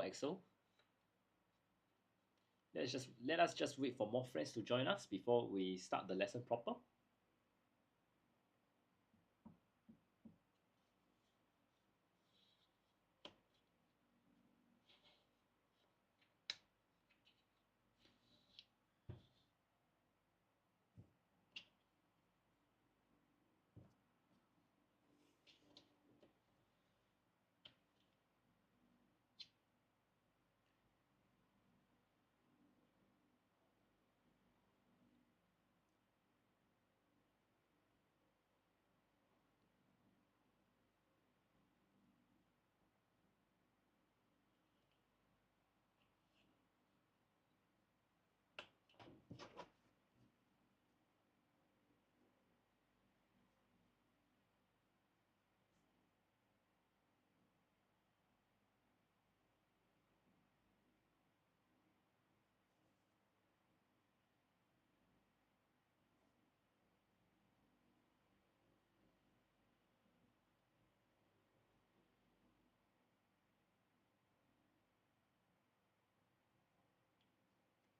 Axel. Let us just wait for more friends to join us before we start the lesson proper.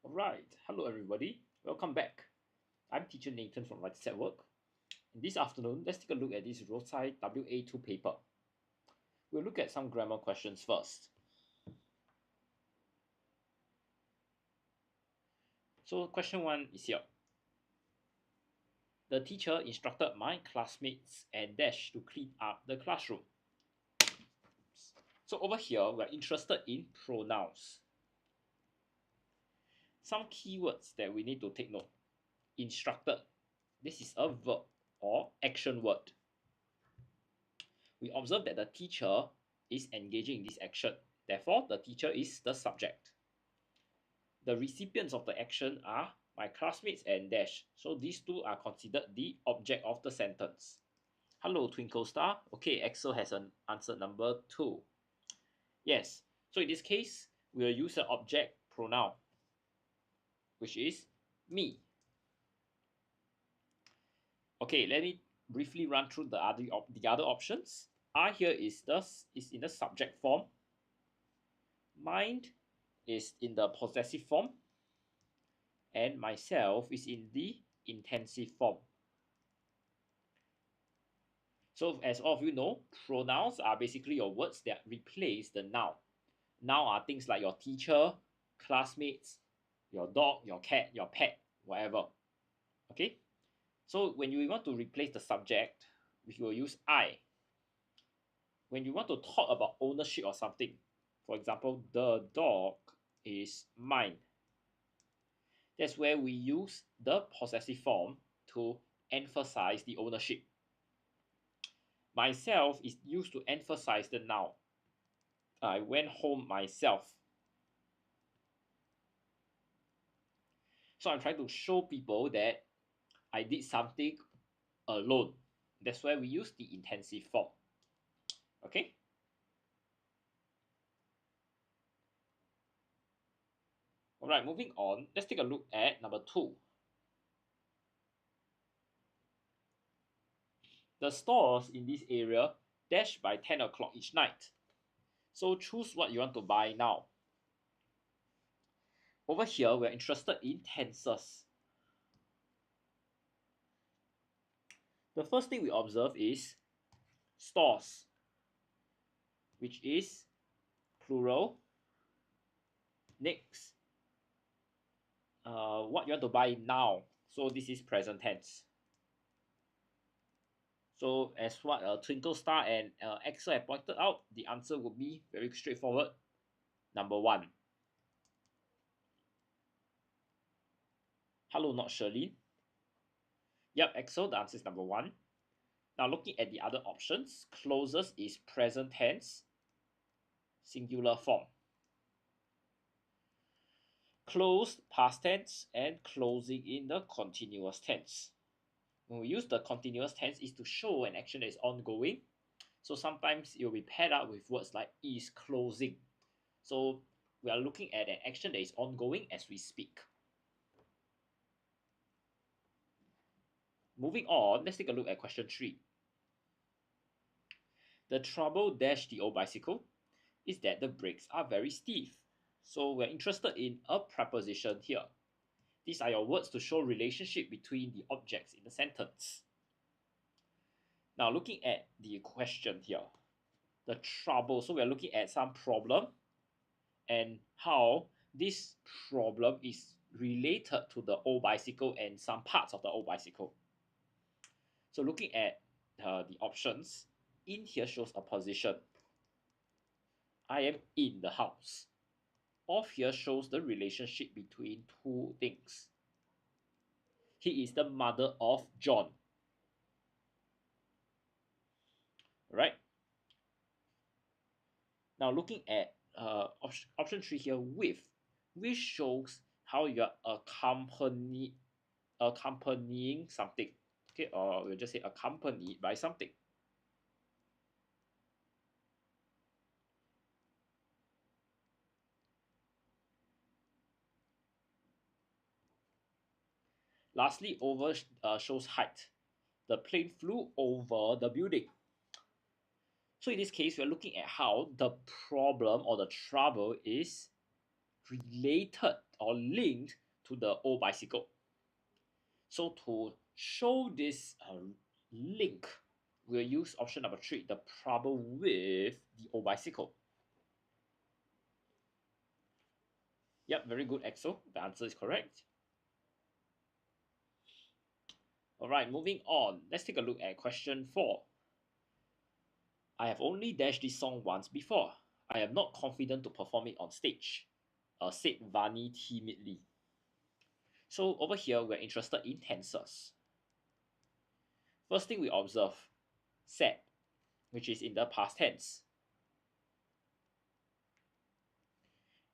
Alright, hello everybody, welcome back. I'm teacher Nathan from Rosyth at Work. And this afternoon, let's take a look at this Rosyth WA2 paper. We'll look at some grammar questions first. So question 1 is here. The teacher instructed my classmates and dash to clean up the classroom. So over here, we're interested in pronouns. Some keywords that we need to take note. Instructed. This is a verb or action word. We observe that the teacher is engaging in this action. Therefore, the teacher is the subject. The recipients of the action are my classmates and dash. So these two are considered the object of the sentence. Hello, Twinkle Star. Okay, Axel has an answer number 2. Yes, so in this case, we'll use an object pronoun, which is me. Okay, let me briefly run through the other options. I here is in the subject form. Mind is in the possessive form. And myself is in the intensive form. So as all of you know, pronouns are basically your words that replace the noun. Noun are things like your teacher, classmates, your dog, your cat, your pet, whatever. Okay? So when you want to replace the subject, we will use I. When you want to talk about ownership or something, for example, the dog is mine. That's where we use the possessive form to emphasize the ownership. Myself is used to emphasize the noun. I went home myself. So I'm trying to show people that I did something alone. That's why we use the intensive form. Okay? Alright, moving on. Let's take a look at number 2. The stores in this area dash by 10 o'clock each night. So choose what you want to buy now. Over here, we're interested in tenses. The first thing we observe is stores, which is plural. Next, what you want to buy now. So this is present tense. So as what Twinkle Star and Axel have pointed out, the answer would be very straightforward. Number 1. Hello, not Shirley. Yep, Axel, the answer is number 1. Now looking at the other options, closest is present tense, singular form. Closed, past tense, and closing in the continuous tense. When we use the continuous tense, is to show an action that is ongoing. So sometimes it will be paired up with words like is closing. So we are looking at an action that is ongoing as we speak. Moving on, let's take a look at question 3. The trouble dash the old bicycle. is that the brakes are very stiff. So we're interested in a preposition here. These are your words to show relationship between the objects in the sentence. Now looking at the question here, the trouble. So we're looking at some problem and how this problem is related to the old bicycle and some parts of the old bicycle. So looking at the options, in here shows a position. I am in the house. Off here shows the relationship between two things. He is the mother of John. Right? Now looking at option 3 here, with, which shows how you are accompanying something. Okay, or we'll just say accompanied by something. Lastly, over shows height. The plane flew over the building. So in this case, we're looking at how the problem or the trouble is related or linked to the old bicycle. So to show this link, we'll use option number 3, the trouble with the old bicycle. Yep, very good, Exo. The answer is correct. All right, moving on. Let's take a look at question 4. I have only dashed this song once before. I am not confident to perform it on stage, said Vani timidly. So over here, we're interested in tenses. First thing we observe, said, which is in the past tense.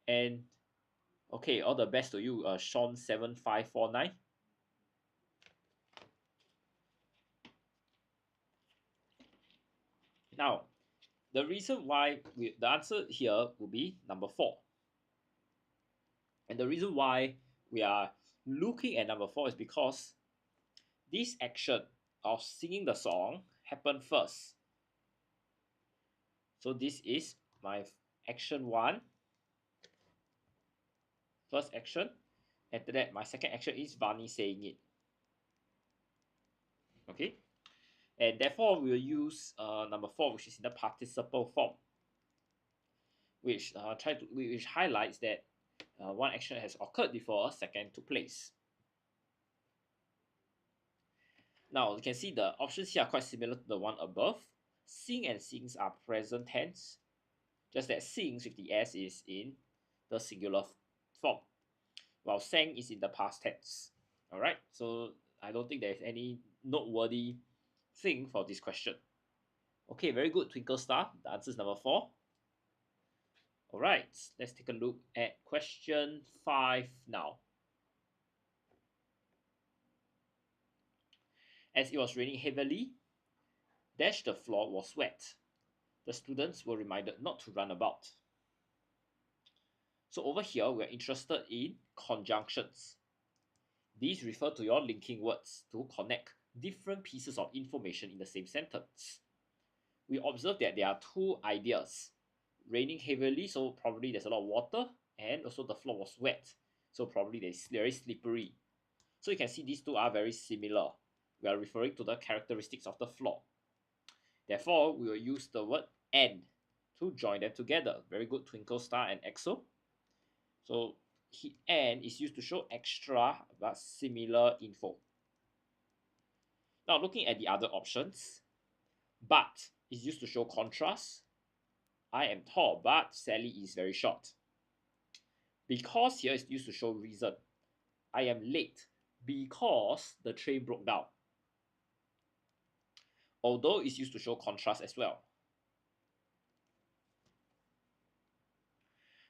And okay, all the best to you, Sean7549. Now, the reason why the answer here will be number 4. And the reason why we are looking at number 4 is because this action of singing the song happened first. So this is my action 1, first action. After that, my second action is Vani saying it. Okay, and therefore we'll use number 4, which is in the participle form, which which highlights that one action has occurred before a second took place. Now you can see the options here are quite similar to the one above. Sing and sings are present tense, just that sings with the s is in the singular form, while sang is in the past tense. All right, so I don't think there's any noteworthy thing for this question. Okay, very good, Twinkle Star. The answer is number 4. All right, let's take a look at question 5 now. As it was raining heavily, the floor was wet. The students were reminded not to run about. So over here, we're interested in conjunctions. These refer to your linking words to connect different pieces of information in the same sentence. We observe that there are two ideas. Raining heavily, so probably there's a lot of water, and also the floor was wet, so probably it's very slippery. So you can see these two are very similar. We are referring to the characteristics of the floor. Therefore, we will use the word and to join them together. Very good, Twinkle Star and EXO. So and is used to show extra but similar info. Now looking at the other options, but is used to show contrast. I am tall, but Sally is very short. Because here is used to show reason. I am late because the train broke down. Although it's used to show contrast as well.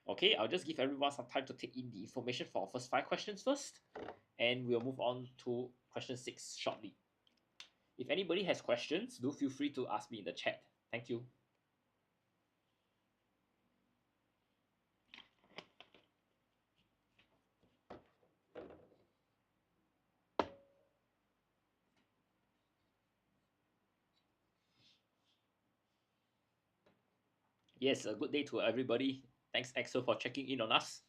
Okay, I'll just give everyone some time to take in the information for our first 5 questions first, and we'll move on to question 6 shortly. If anybody has questions, do feel free to ask me in the chat. Thank you. Yes, a good day to everybody. Thanks, Axel, for checking in on us.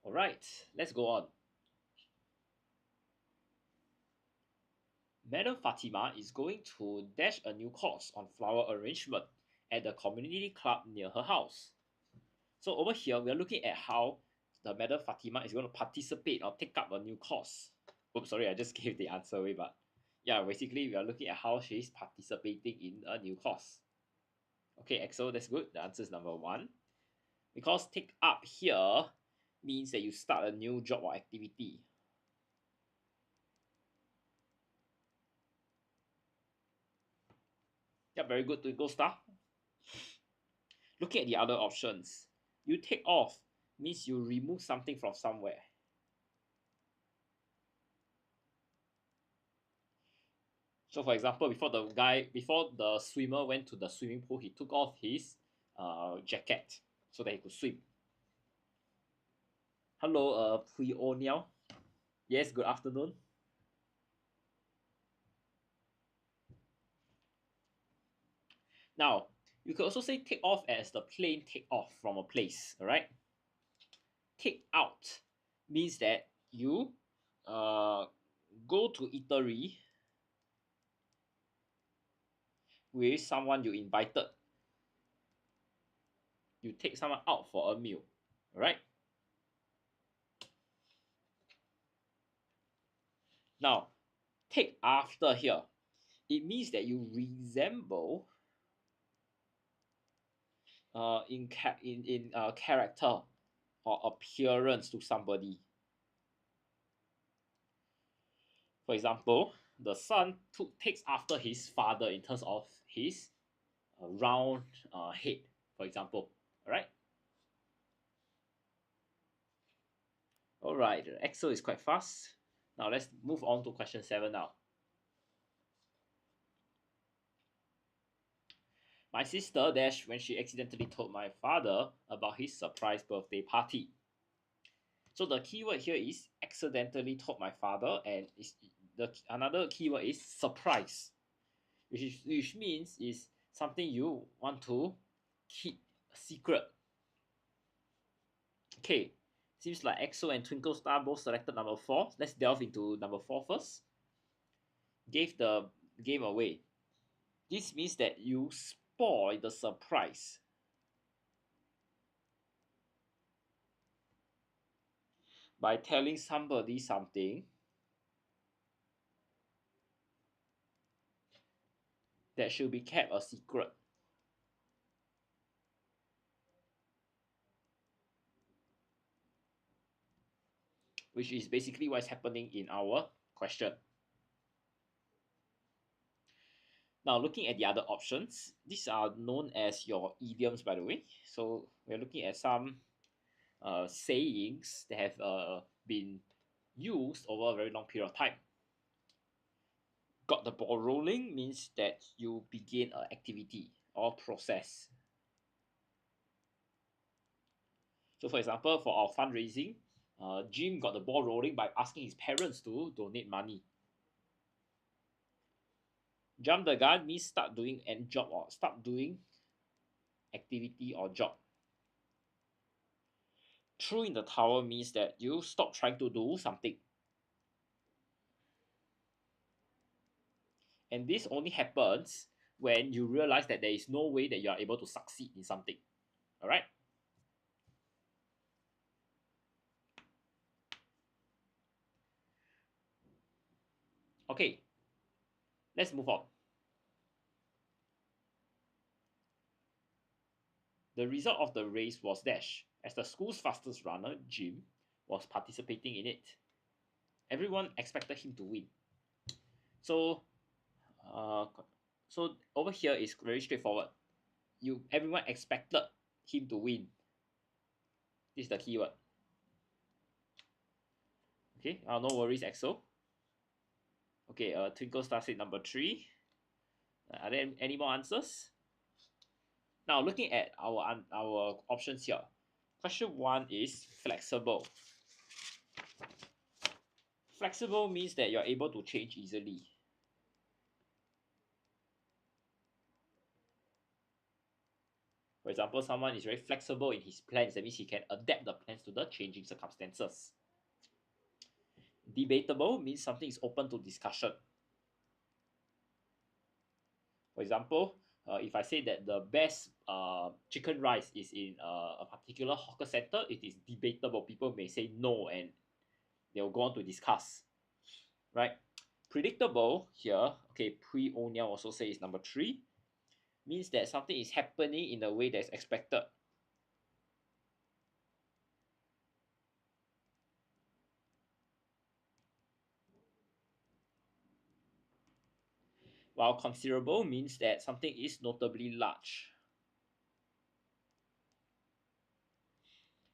All right, let's go on. Madam Fatima is going to dash a new course on flower arrangement at the community club near her house. So over here, we are looking at how the Madam Fatima is going to participate or take up a new course. Oops, sorry, I just gave the answer away, but yeah, basically we are looking at how she's participating in a new course. Okay, Axel, that's good. The answer is number one. Because take up here means that you start a new job or activity. Yeah, very good, Twinkle Star. Looking at the other options, you take off means you remove something from somewhere. So for example, before the swimmer went to the swimming pool, he took off his jacket so that he could swim. Hello, Pui O'Neill. Yes, good afternoon. Now, you could also say take off as the plane take off from a place, all right? Take out means that you go to eatery with someone you invited. You take someone out for a meal, all right? Now, take after here. It means that you resemble in character or appearance to somebody. For example, the son takes after his father in terms of his round head, for example. All right. All right. Excel is quite fast. Now let's move on to question 7 now. My sister dashed when she accidentally told my father about his surprise birthday party. So the keyword here is accidentally told my father, and another keyword is surprise, which means is something you want to keep a secret. Okay, seems like EXO and Twinkle Star both selected number 4. Let's delve into number 4 first. Gave the game away. This means that you spoil the surprise. By telling somebody something that should be kept a secret. Which is basically what's happening in our question. Now, looking at the other options, these are known as your idioms, by the way. So we're looking at some sayings that have been used over a very long period of time. Got the ball rolling means that you begin an activity or process. So, for example, for our fundraising, Jim got the ball rolling by asking his parents to donate money. Jump the gun means start doing an job or start doing activity or job. Throw in the towel means that you stop trying to do something. And this only happens when you realize that there is no way that you are able to succeed in something. All right? Okay, let's move on. The result of the race was dash, as the school's fastest runner, Jim, was participating in it. Everyone expected him to win. So, uh, so over here is very straightforward. Everyone expected him to win. This is the keyword. Okay, no worries, EXO. Okay, Twinkle Star said number 3. Are there any more answers? Now, looking at our options here, question 1 is flexible. Flexible means that you're able to change easily. For example, someone is very flexible in his plans. That means he can adapt the plans to the changing circumstances. Debatable means something is open to discussion. For example, if I say that the best chicken rice is in a particular hawker center, it is debatable. People may say no and they'll go on to discuss, right? Predictable here, okay, pre-O'Neill also says number 3, means that something is happening in a way that's expected. While considerable means that something is notably large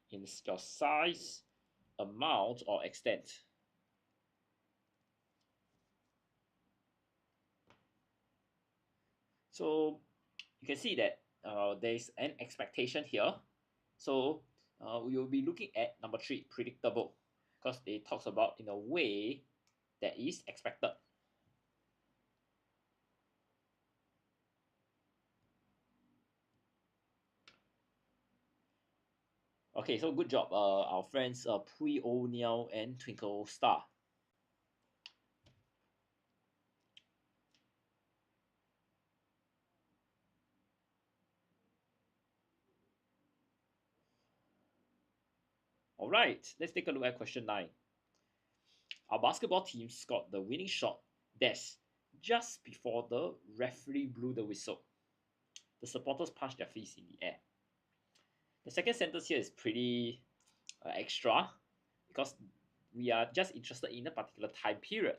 in your size, amount, or extent. So you can see that there is an expectation here. So we will be looking at number 3, predictable, because it talks about in a way that is expected. Okay, so good job, our friends Pre-O'Neill and Twinkle Star. All right, let's take a look at question 9. Our basketball team scored the winning shot dash just before the referee blew the whistle. The supporters punched their fists in the air. The second sentence here is pretty extra because we are just interested in a particular time period.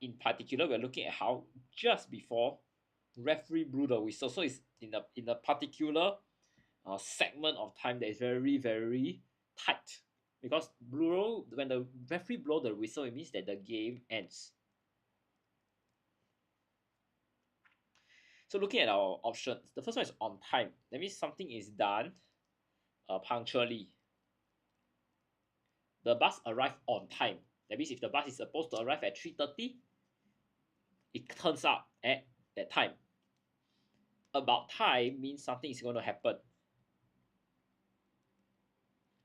In particular, we're looking at how just before referee blew the whistle. So it's in a particular segment of time that is very, very tight. Because when the referee blow the whistle, it means that the game ends. So looking at our options, the first one is on time. That means something is done punctually. The bus arrived on time. That means if the bus is supposed to arrive at 3:30, it turns up at that time. About time means something is going to happen.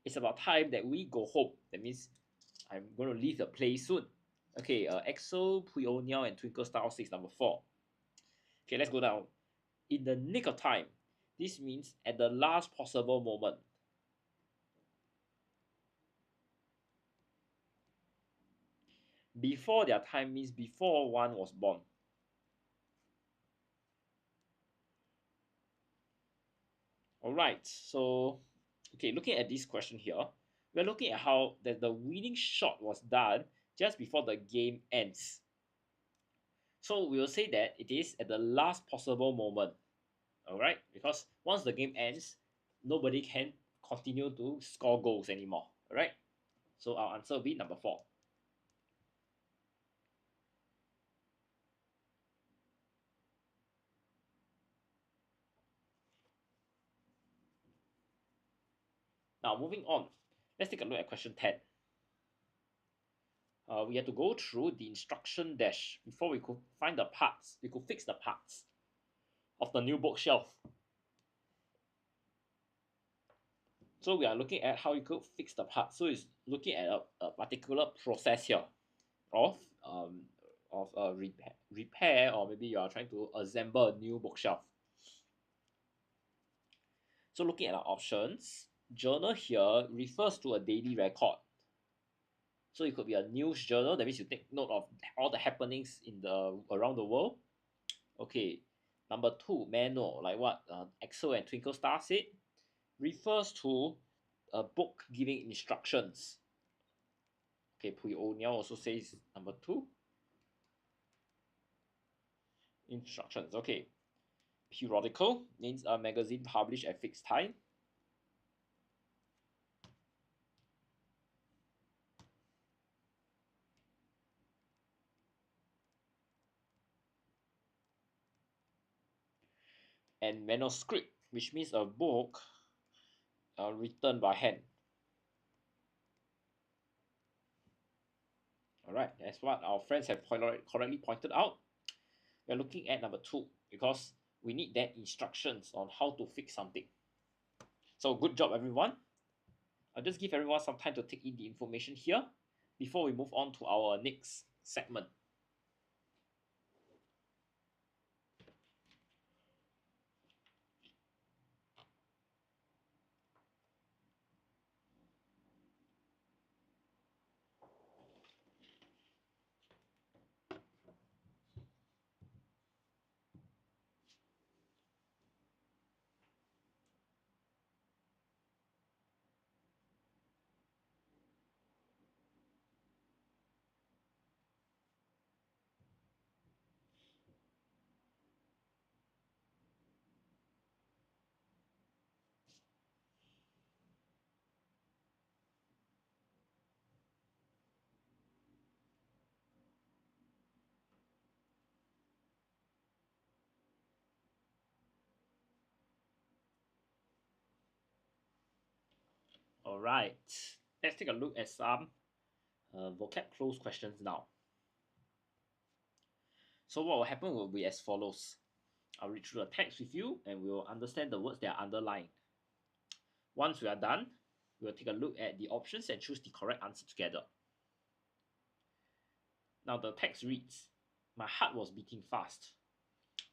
It's about time that we go home. That means I'm going to leave the place soon. Okay, EXO, Pre-O'Neill, and Twinkle Star 6, number 4. Okay, let's go down. In the nick of time. This means at the last possible moment. Before their time means before one was born. Alright, so okay, looking at this question here, we're looking at how that the winning shot was done just before the game ends. So we will say that it is at the last possible moment. Alright, because once the game ends, nobody can continue to score goals anymore. Alright, so our answer will be number 4. Now moving on, let's take a look at question 10. We have to go through the instruction dash before we could find the parts. We could fix the parts of the new bookshelf. So we are looking at how you could fix the parts. So it's looking at a particular process here of repair, or maybe you are trying to assemble a new bookshelf. So looking at our options, journal here refers to a daily record. So it could be a news journal. That means you take note of all the happenings in the around the world. Okay, number 2, manual, like what EXO and Twinkle Star said, refers to a book giving instructions. Okay, Pre-O'Neill also says number 2, instructions. Okay, periodical means a magazine published at fixed time. and manuscript, which means a book written by hand. All right, that's what our friends have correctly pointed out. We're looking at number 2 because we need that instructions on how to fix something. So good job, everyone. I'll just give everyone some time to take in the information here before we move on to our next segment. All right, let's take a look at some vocab close questions now. So what will happen will be as follows. I'll read through the text with you and we will understand the words that are underlined. Once we are done, we will take a look at the options and choose the correct answer together. Now the text reads, my heart was beating fast.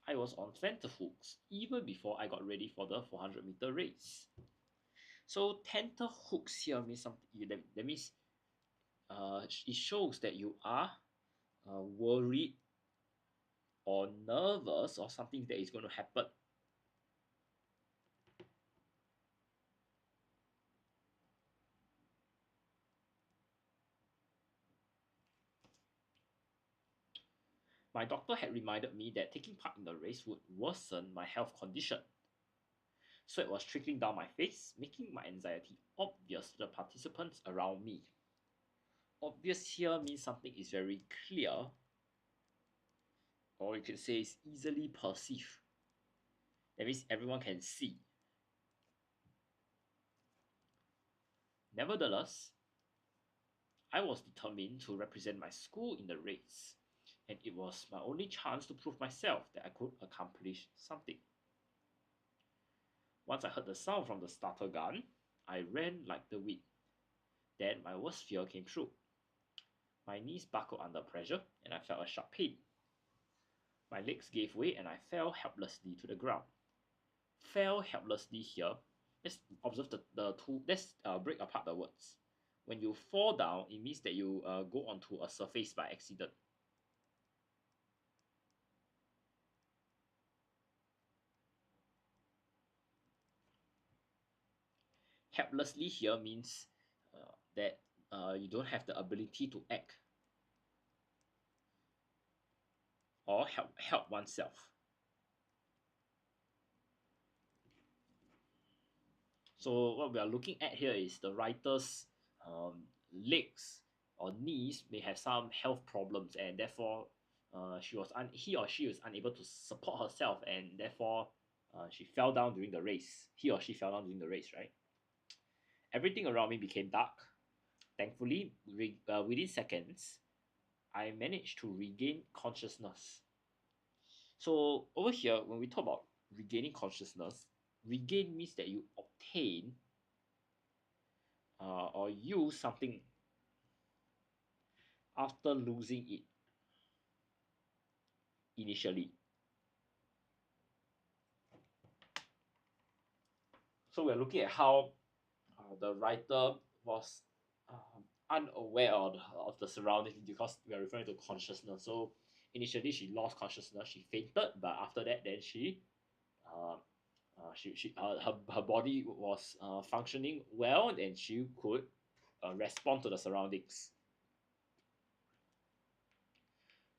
I was on tenterhooks even before I got ready for the 400-meter race. So tenterhooks here means something. That means it shows that you are worried or nervous or something that is going to happen. My doctor had reminded me that taking part in the race would worsen my health condition. Sweat was trickling down my face, making my anxiety obvious to the participants around me. Obvious here means something is very clear, or you could say it's easily perceived. That means everyone can see. Nevertheless, I was determined to represent my school in the race, and it was my only chance to prove myself that I could accomplish something. Once I heard the sound from the starter gun, I ran like the wind. Then my worst fear came true. My knees buckled under pressure and I felt a sharp pain. My legs gave way and I fell helplessly to the ground. Fell helplessly here. Let's observe the two. Let's break apart the words. When you fall down, it means that you go onto a surface by accident. Helplessly here means that you don't have the ability to act or help oneself. So what we are looking at here is the writer's legs or knees may have some health problems, and therefore he or she was unable to support herself, and therefore she fell down during the race. He or she fell down during the race, right? Everything around me became dark. Thankfully, within seconds, I managed to regain consciousness. So over here, when we talk about regaining consciousness, regain means that you obtain or use something after losing it initially. So we're looking at how the writer was unaware of the surroundings because we are referring to consciousness. So initially she lost consciousness, she fainted, but after that then her body was functioning well and she could respond to the surroundings.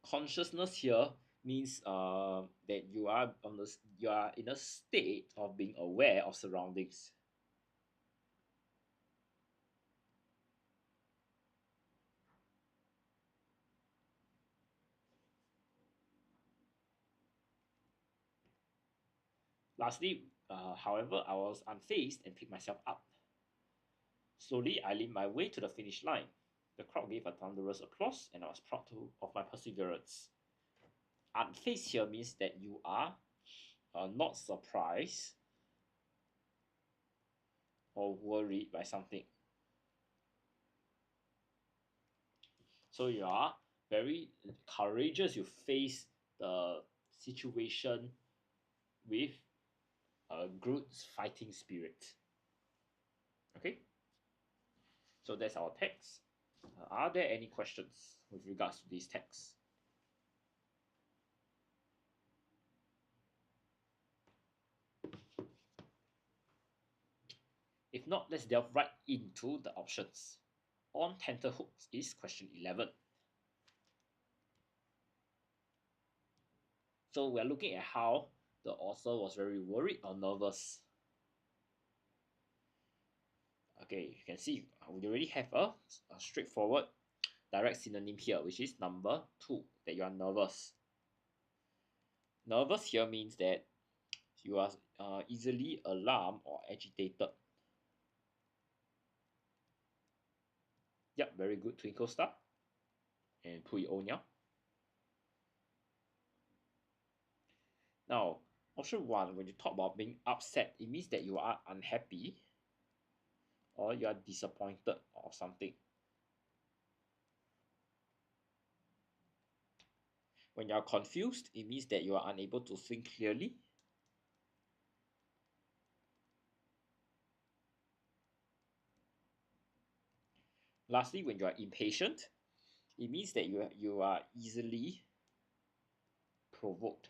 Consciousness here means that you are in a state of being aware of surroundings. Lastly, however, I was unfazed and picked myself up. Slowly, I leaned my way to the finish line. The crowd gave a thunderous applause, and I was proud of my perseverance. Unfazed here means that you are not surprised or worried by something. So you are very courageous. You face the situation with a good fighting spirit. Okay, so that's our text. Are there any questions with regards to these texts? If not, let's delve right into the options. On tenterhooks is question 11. So we're looking at how the author was very worried or nervous. Okay, you can see we already have a straightforward direct synonym here, which is number 2, that you are nervous. Nervous here means that you are easily alarmed or agitated. Yep, very good, Twinkle Star and Pui O Niao. Now, option 1, when you talk about being upset, it means that you are unhappy or you are disappointed or something. When you are confused, it means that you are unable to think clearly. Lastly, when you are impatient, it means that you are easily provoked.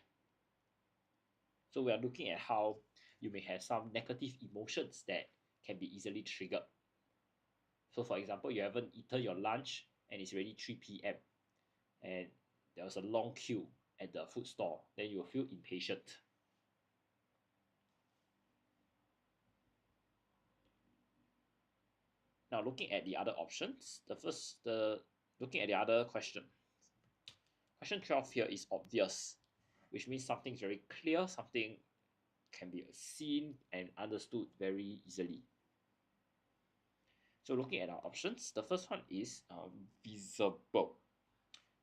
So we are looking at how you may have some negative emotions that can be easily triggered. So for example, you haven't eaten your lunch and it's already 3 p.m. and there was a long queue at the food store, then you will feel impatient. Now looking at the other options, looking at the other question. Question 12 here is obvious, which means something is very clear, something can be seen and understood very easily. So looking at our options, the first one is visible.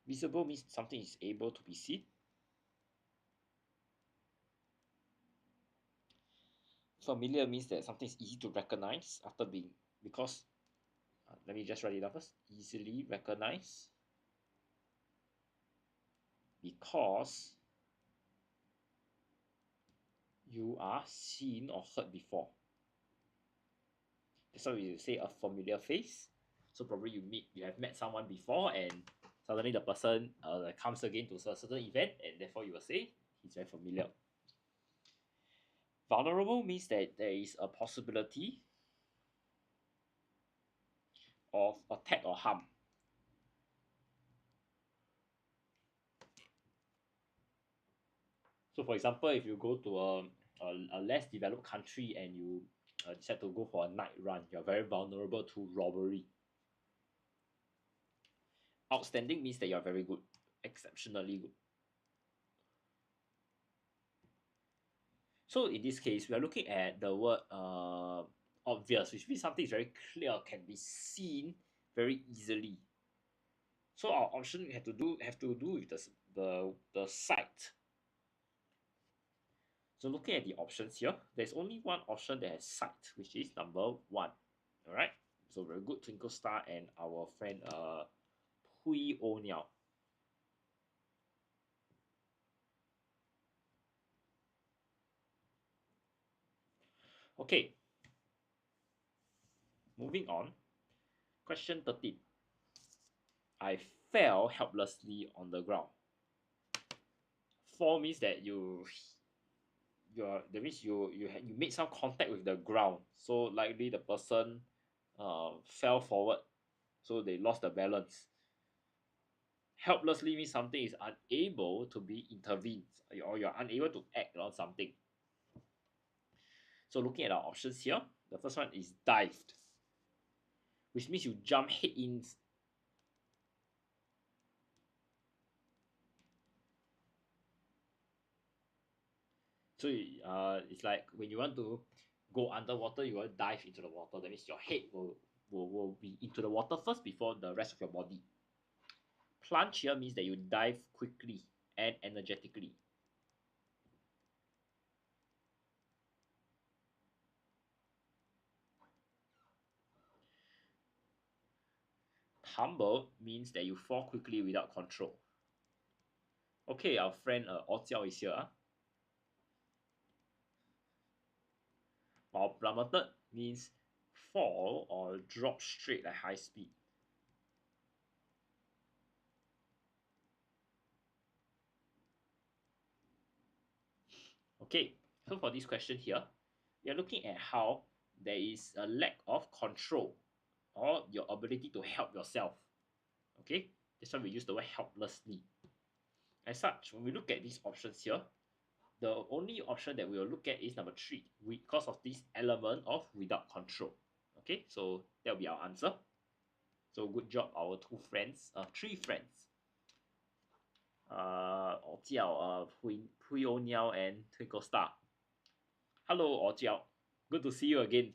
Visible means something is able to be seen. Familiar means that something is easy to recognize after being, because, let me just write it down first, easily recognize because you are seen or heard before. That's why we say a familiar face. So probably you have met someone before and suddenly the person comes again to a certain event and therefore you will say he's very familiar. Vulnerable means that there is a possibility of attack or harm. So for example, if you go to a less developed country and you decide to go for a night run, you're very vulnerable to robbery. Outstanding means that you're very good, exceptionally good. So in this case, we are looking at the word obvious, which means something is very clear, can be seen very easily. So our option have to do with the sight. So looking at the options here, there's only one option that has sight, which is number 1. All right. So very good, Twinkle Star and our friend Pui O Niao. Okay. Moving on. Question 13. I fell helplessly on the ground. Fall means that you made some contact with the ground, so likely the person fell forward, so they lost the balance. Helplessly means something is unable to be intervened, or you're unable to act on something. So looking at our options here, the first one is dived, which means you jump head in. So it's like when you want to go underwater, you will dive into the water. That means your head will be into the water first before the rest of your body. Plunge here means that you dive quickly and energetically. Tumble means that you fall quickly without control. Okay, our friend Ojiao is here. While plummeted means fall or drop straight at high speed. Okay, so for this question here, we are looking at how there is a lack of control or your ability to help yourself. Okay, that's why we use the word helplessly. As such, when we look at these options here, the only option that we will look at is number 3, because of this element of without control. Okay, so that will be our answer. So good job, our three friends. Ojiao, Puyo Niao, and Twinkle Star. Hello, Ojiao. Good to see you again.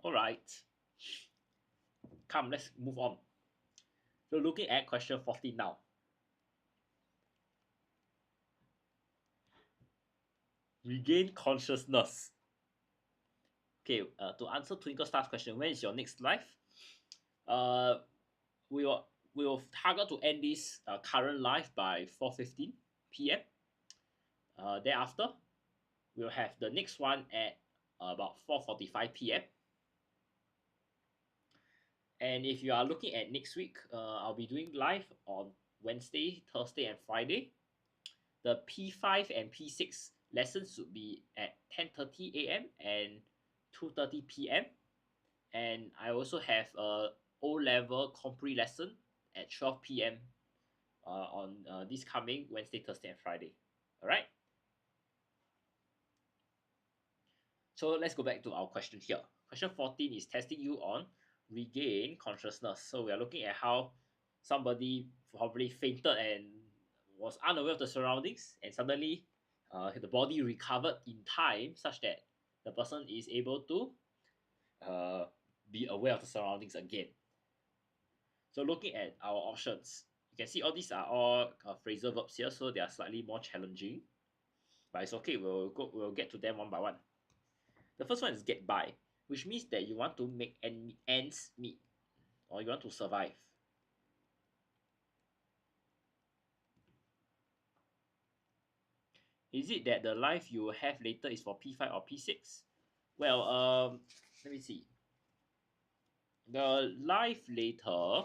All right. Come, let's move on. So looking at question 14 now. Regain consciousness. Okay, to answer Twinkle Star's question, when is your next life? Uh, we will target to end this current life by 4:15 p.m. Thereafter, we'll have the next one at about 4:45 p.m. And if you are looking at next week, I'll be doing live on Wednesday, Thursday, and Friday. The P5 and P6 lessons should be at 10:30 a.m. and 2:30 p.m. And I also have a O-level compre lesson at 12 p.m. On this coming Wednesday, Thursday, and Friday. All right. So let's go back to our question here. Question 14 is testing you on regain consciousness. So we are looking at how somebody probably fainted and was unaware of the surroundings, and suddenly the body recovered in time such that the person is able to uh, be aware of the surroundings again. So looking at our options, you can see all these are all phrasal verbs here, so they are slightly more challenging, but it's okay. We'll get to them one by one. The first one is get by, which means that you want to make ends meet, or you want to survive. Is it that the life you will have later is for P5 or P6? Well, let me see. The life later,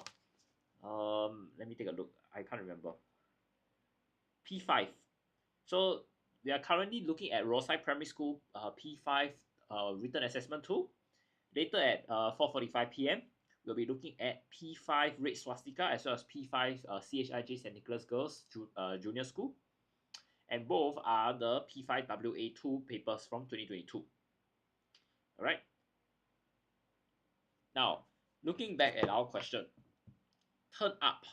let me take a look. I can't remember. P5. So we are currently looking at Rosyth Primary School P5 written assessment tool. Later at 4:45 p.m., we'll be looking at P5 Red Swastika as well as P5 CHIJ St. Nicholas Girls Junior School. And both are the P5 WA2 papers from 2022. All right. Now, looking back at our question, turn up.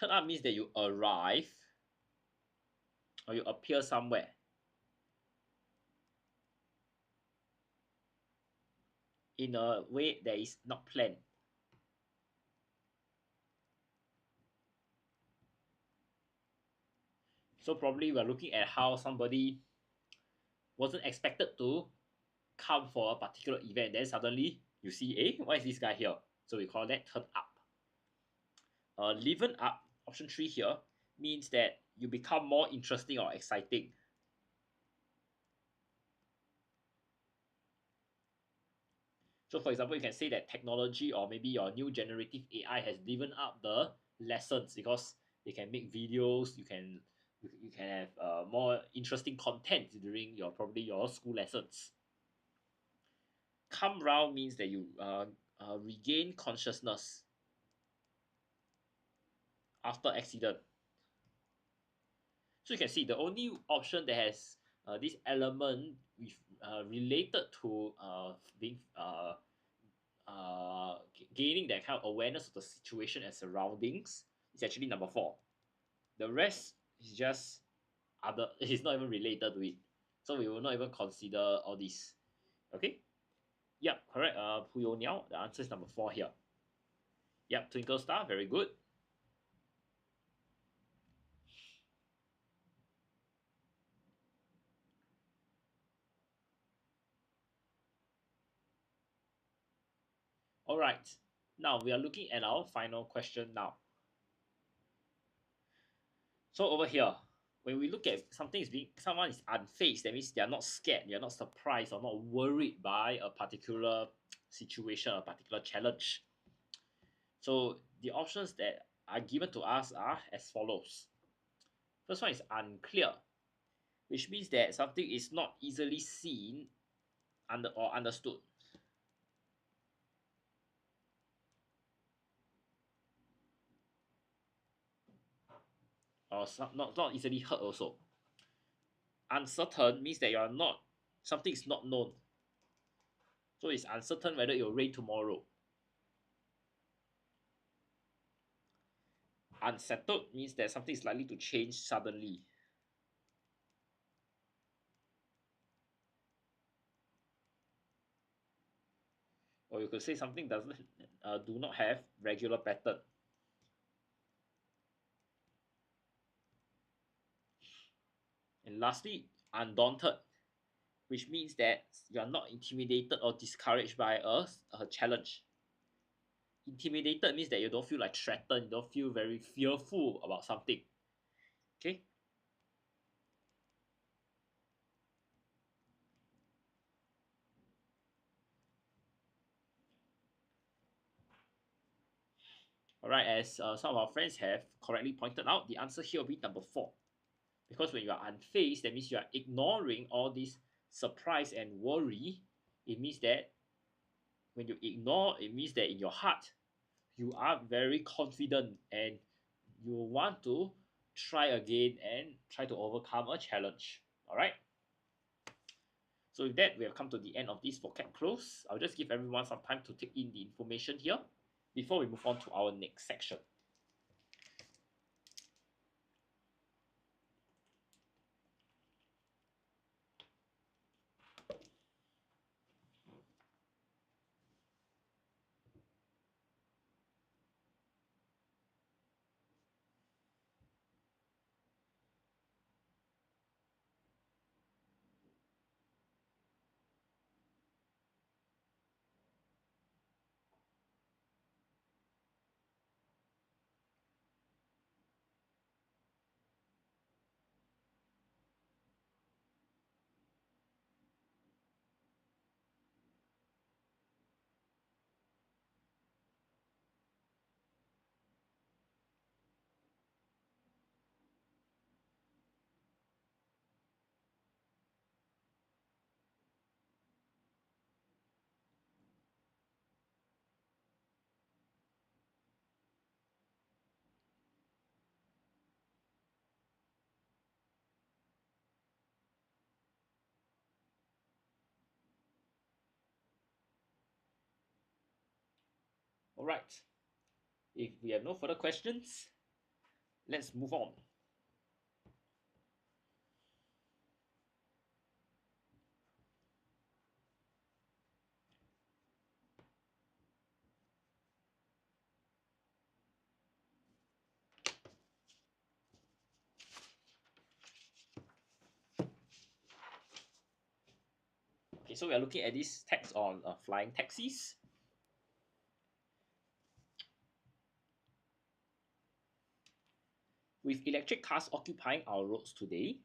Turn up means that you arrive or you appear somewhere. In a way that is not planned. So probably we're looking at how somebody wasn't expected to come for a particular event. Then suddenly you see, why is this guy here? So we call that turn up. Liven up, option 3 here, means that you become more interesting or exciting. So for example, you can say that technology or maybe your new generative AI has livened up the lessons because they can make videos, you can have more interesting content during probably your school lessons. Come round means that you regain consciousness after accident. So you can see the only option that has this element with related to being gaining that kind of awareness of the situation and surroundings is actually number 4. The rest is just other. It's not even related to it, so we will not even consider all this. Okay. Yep, correct. Puyo Niao, the answer is number 4 here. Yep, twinkle star, very good. All right. Now we are looking at our final question now. So over here, when we look at someone is unfazed, that means they are not scared, they are not surprised or not worried by a particular situation, a particular challenge. So the options that are given to us are as follows. First one is unclear, which means that something is not easily seen or understood. Or not easily heard also. Uncertain means that you are not something is not known. So it's uncertain whether it will rain tomorrow. Unsettled means that something is likely to change suddenly. Or you could say something doesn't do not have regular pattern. And lastly, undaunted, which means that you are not intimidated or discouraged by a challenge. Intimidated means that you don't feel like threatened, you don't feel very fearful about something. Okay. All right, as some of our friends have correctly pointed out, the answer here will be number 4. Because when you are unfazed, that means you are ignoring all this surprise and worry. It means that when you ignore, it means that in your heart, you are very confident and you want to try again and try to overcome a challenge. All right. So with that, we have come to the end of this vocab close. I'll just give everyone some time to take in the information here before we move on to our next section. All right. If we have no further questions, let's move on. Okay, so we are looking at this text on flying taxis. With electric cars occupying our roads today,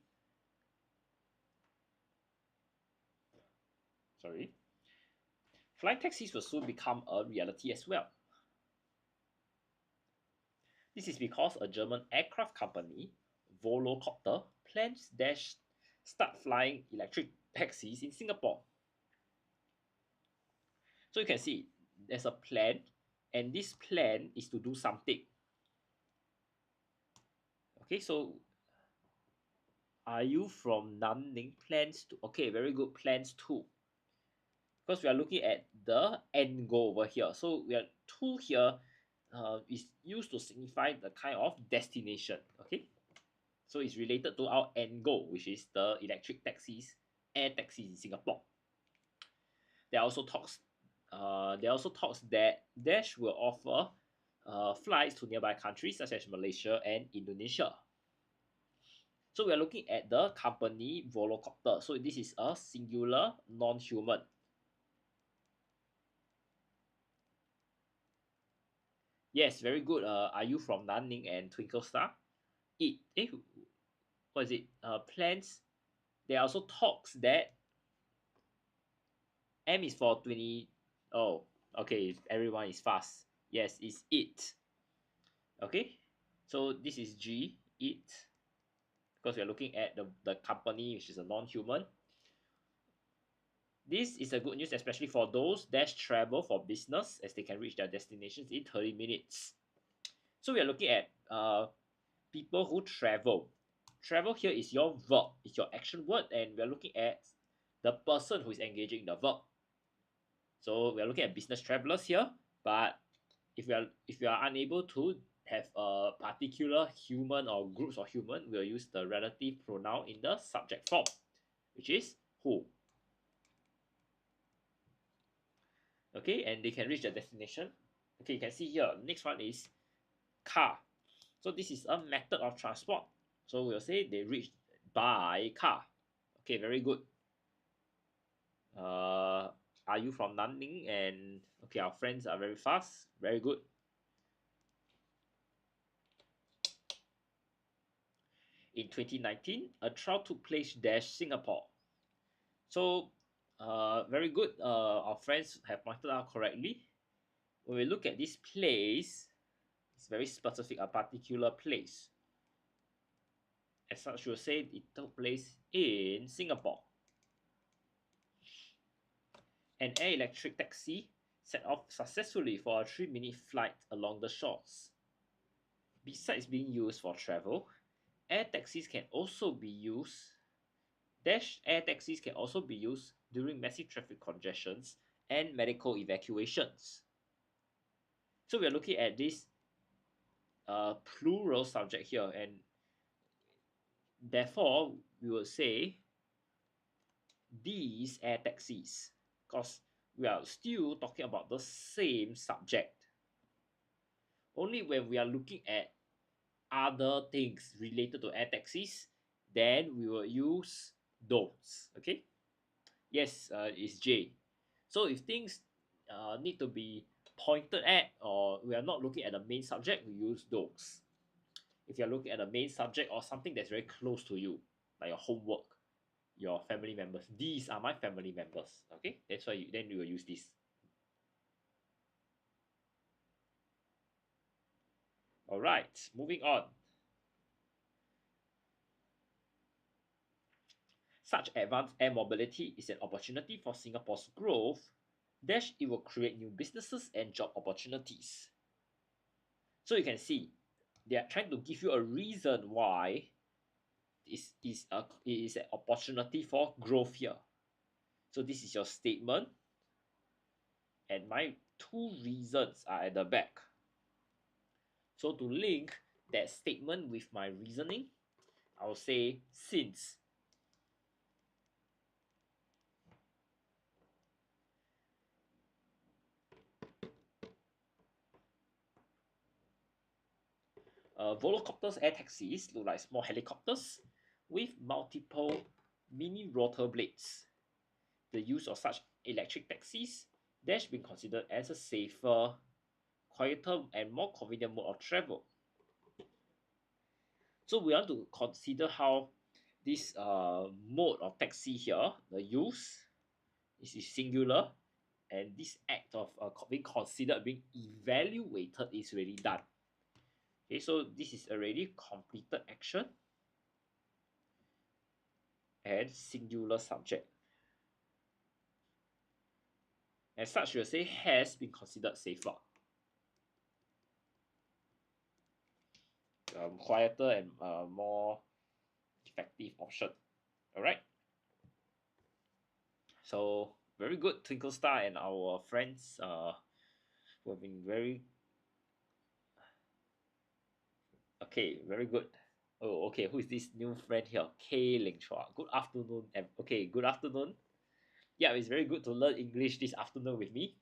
flying taxis will soon become a reality as well. This is because a German aircraft company, Volocopter, plans to start flying electric taxis in Singapore. So you can see there's a plan, and this plan is to do something. Okay, so Are you from Nanning? Plans to, okay, very good, plans to. Because we are looking at the end goal over here. So we are to here is used to signify the kind of destination. Okay. So it's related to our end goal, which is the electric taxis, air taxis in Singapore. There are also talks. There are also talks that Dash will offer flights to nearby countries such as Malaysia and Indonesia. So we are looking at the company Volocopter. So this is a singular non-human. Yes, very good. Are you from Nanning and Twinkle Star? What is it? Plans. There are also talks that M is for 20. Oh, okay. Everyone is fast. Yes, it's it. Okay. So this is G, it. Because we are looking at the company, which is a non-human. This is a good news, especially for those that travel for business, as they can reach their destinations in 30 minutes. So we are looking at people who travel. Travel here is your verb, it's your action word, and we are looking at the person who is engaging in the verb. So we are looking at business travelers here, but if we are unable to have a particular human or groups of human, we'll use the relative pronoun in the subject form, which is who. Okay, and they can reach their destination. Okay, you can see here, next one is car. So this is a method of transport. So we'll say they reached by car. Okay, very good. Are you from Nanning? And okay, our friends are very fast. Very good. In 2019, a trial took place dash Singapore. So, very good. Our friends have pointed out correctly. When we look at this place, it's very specific, a particular place. As such, we'll say it took place in Singapore. An air electric taxi set off successfully for a 3-minute flight along the shores. Besides being used for travel, air taxis can also be used. Air taxis can also be used during massive traffic congestions and medical evacuations. So we are looking at this plural subject here, and therefore we will say these air taxis, because we are still talking about the same subject. Only when we are looking at other things related to air taxis, then we will use those. Okay. Yes, it's J. So if things need to be pointed at, or we are not looking at the main subject, we use those. If you're looking at the main subject or something that's very close to you, like your homework, your family members, these are my family members. Okay, that's why then you will use this. All right, moving on. Such advanced air mobility is an opportunity for Singapore's growth, dash it will create new businesses and job opportunities. So you can see they are trying to give you a reason why it is an opportunity for growth here. So this is your statement, and my two reasons are at the back. So to link that statement with my reasoning, I'll say since. Volocopters air taxis look like small helicopters with multiple mini rotor blades. The use of such electric taxis has been considered as a safer, quieter, and more convenient mode of travel. So we want to consider how this mode of taxi here, the use, is singular, and this act of being considered, being evaluated is really done. Okay, so this is already completed action and singular subject. As such, we'll say has been considered safer. Quieter and more effective option. Alright. So very good, Twinkle Star and our friends who have been very good. Oh, okay, who is this new friend here? K Ling Chua. Good afternoon. Okay, good afternoon. Yeah, it's very good to learn English this afternoon with me.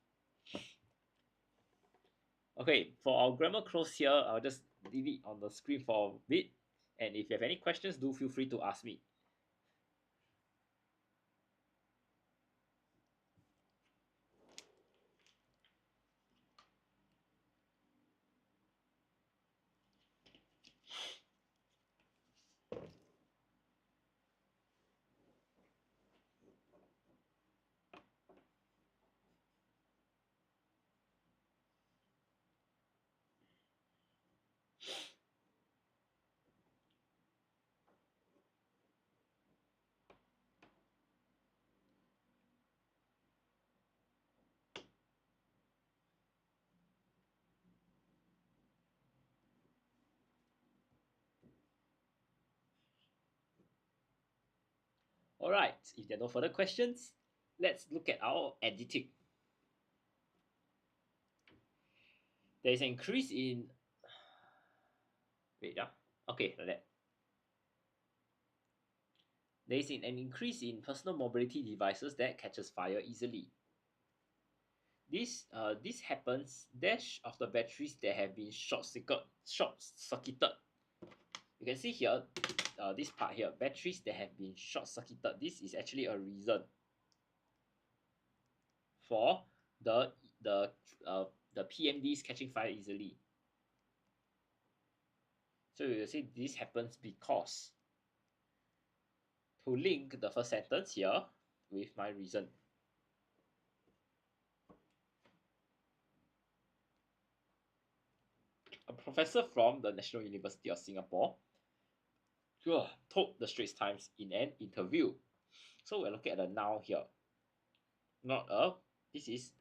Okay, for our grammar close here, I'll just leave it on the screen for a bit. And if you have any questions, do feel free to ask me. Alright, if there are no further questions, let's look at our editing. There is an increase in okay, like that. There is an increase in personal mobility devices that catches fire easily. This happens dash of the batteries that have been short-circuited. You can see here, this part here, batteries that have been short-circuited. This is actually a reason for the PMDs catching fire easily. So you see this happens because, to link the first sentence here with my reason. A professor from the National University of Singapore told the Straits Times in an interview. So we're looking at the noun here. This is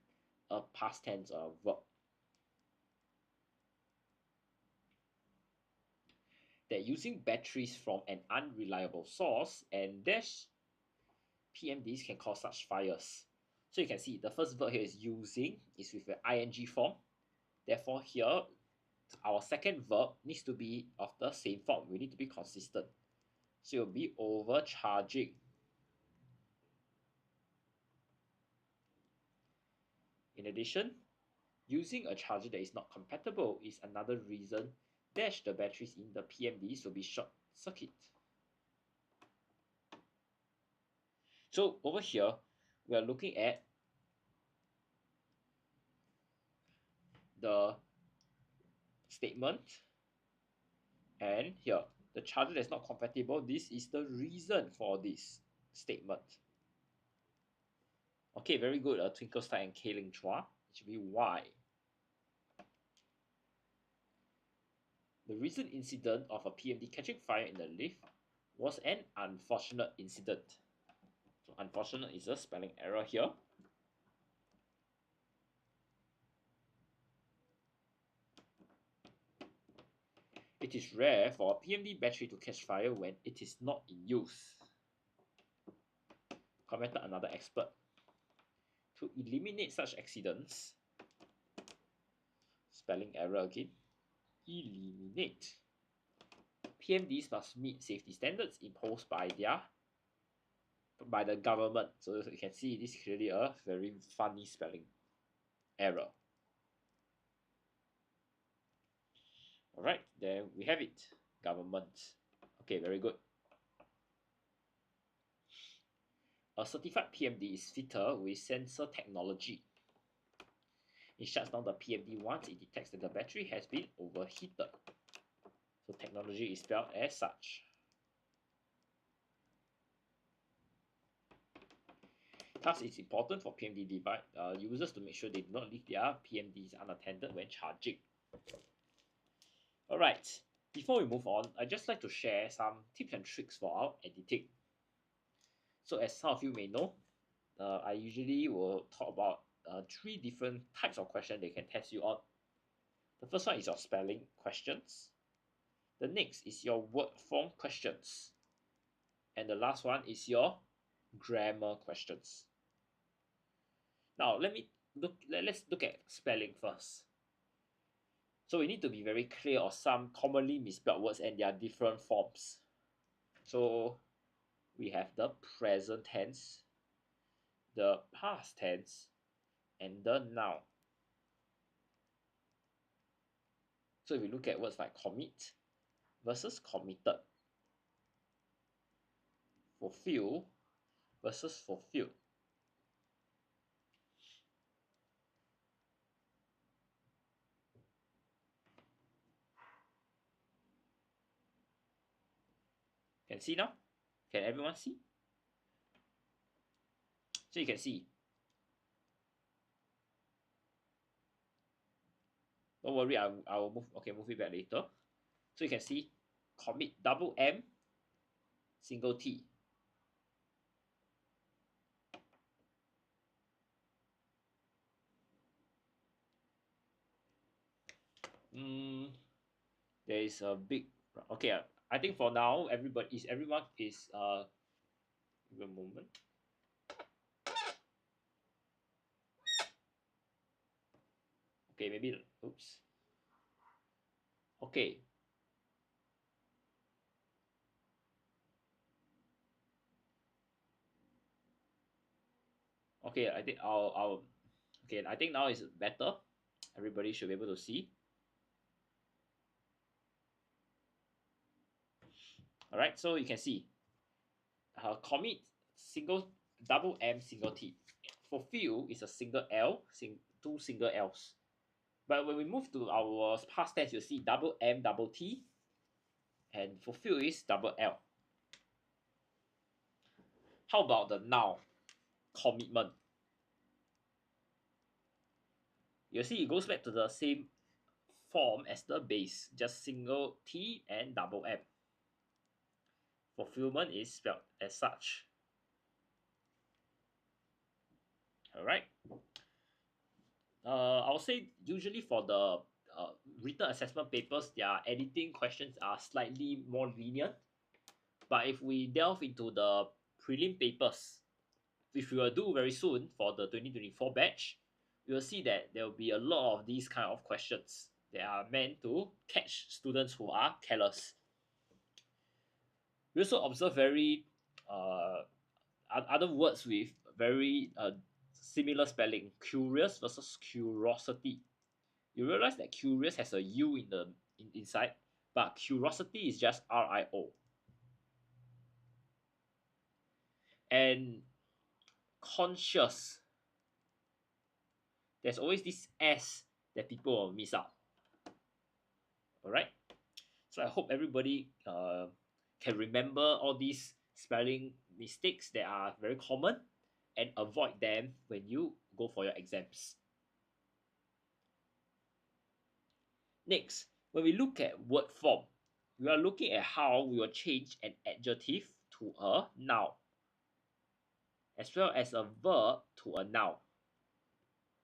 a past tense verb. That using batteries from an unreliable source and dash PMDs can cause such fires. So you can see the first verb here is using, is with an ing form. Therefore here, our second verb needs to be of the same form. We need to be consistent. So it will be overcharging. In addition, using a charger that is not compatible is another reason dash the batteries in the PMDs will be short circuit. So over here, we are looking at the statement, and here, the charger that's not compatible, this is the reason for this statement. Okay, very good, Twinkle Star and K Ling Chua. It should be why. The recent incident of a PMD catching fire in the lift was an unfortunate incident. So unfortunate is a spelling error here. It is rare for a PMD battery to catch fire when it is not in use, commented another expert. To eliminate such accidents, spelling error again, eliminate, PMDs must meet safety standards imposed by the government. So you can see this is clearly a very funny spelling error. Alright, there we have it. Government. Okay, very good. A certified PMD is fitter with sensor technology. It shuts down the PMD once it detects that the battery has been overheated. So technology is spelled as such. Thus, it's important for PMD device users to make sure they do not leave their PMDs unattended when charging. Alright, before we move on, I'd just like to share some tips and tricks for our editing. So as some of you may know, I usually will talk about 3 different types of questions they can test you on. The first one is your spelling questions. The next is your word form questions. And the last one is your grammar questions. Now let's look at spelling first. So we need to be very clear of some commonly misspelled words and their different forms. So we have the present tense, the past tense, and the noun. So if we look at words like commit versus committed, fulfill versus fulfilled. Can see now? Can everyone see? So you can see. Don't worry, I will move it back later. So you can see commit double M single T. There is a big okay. I think for now everyone is give a moment. Okay, maybe oops. Okay. Okay, I think I'll okay, I think now is better. Everybody should be able to see. All right, so you can see commit single double M single T. Fulfill is a single L, two single L's. But when we move to our past tense, you see double M double T, and fulfill is double L. How about the noun commitment? You see it goes back to the same form as the base, just single T and double M. Fulfillment is spelled as such. Alright. I would say usually for the written assessment papers, their editing questions are slightly more lenient. But if we delve into the prelim papers, which we will do very soon for the 2024 batch, we will see that there will be a lot of these kind of questions that are meant to catch students who are careless. We also observe very other words with very similar spelling, curious versus curiosity. You realize that curious has a U inside, but curiosity is just RIO. And conscious, there's always this S that people will miss out. Alright, so I hope everybody can remember all these spelling mistakes that are very common and avoid them when you go for your exams. Next, when we look at word form, we are looking at how we will change an adjective to a noun, as well as a verb to a noun.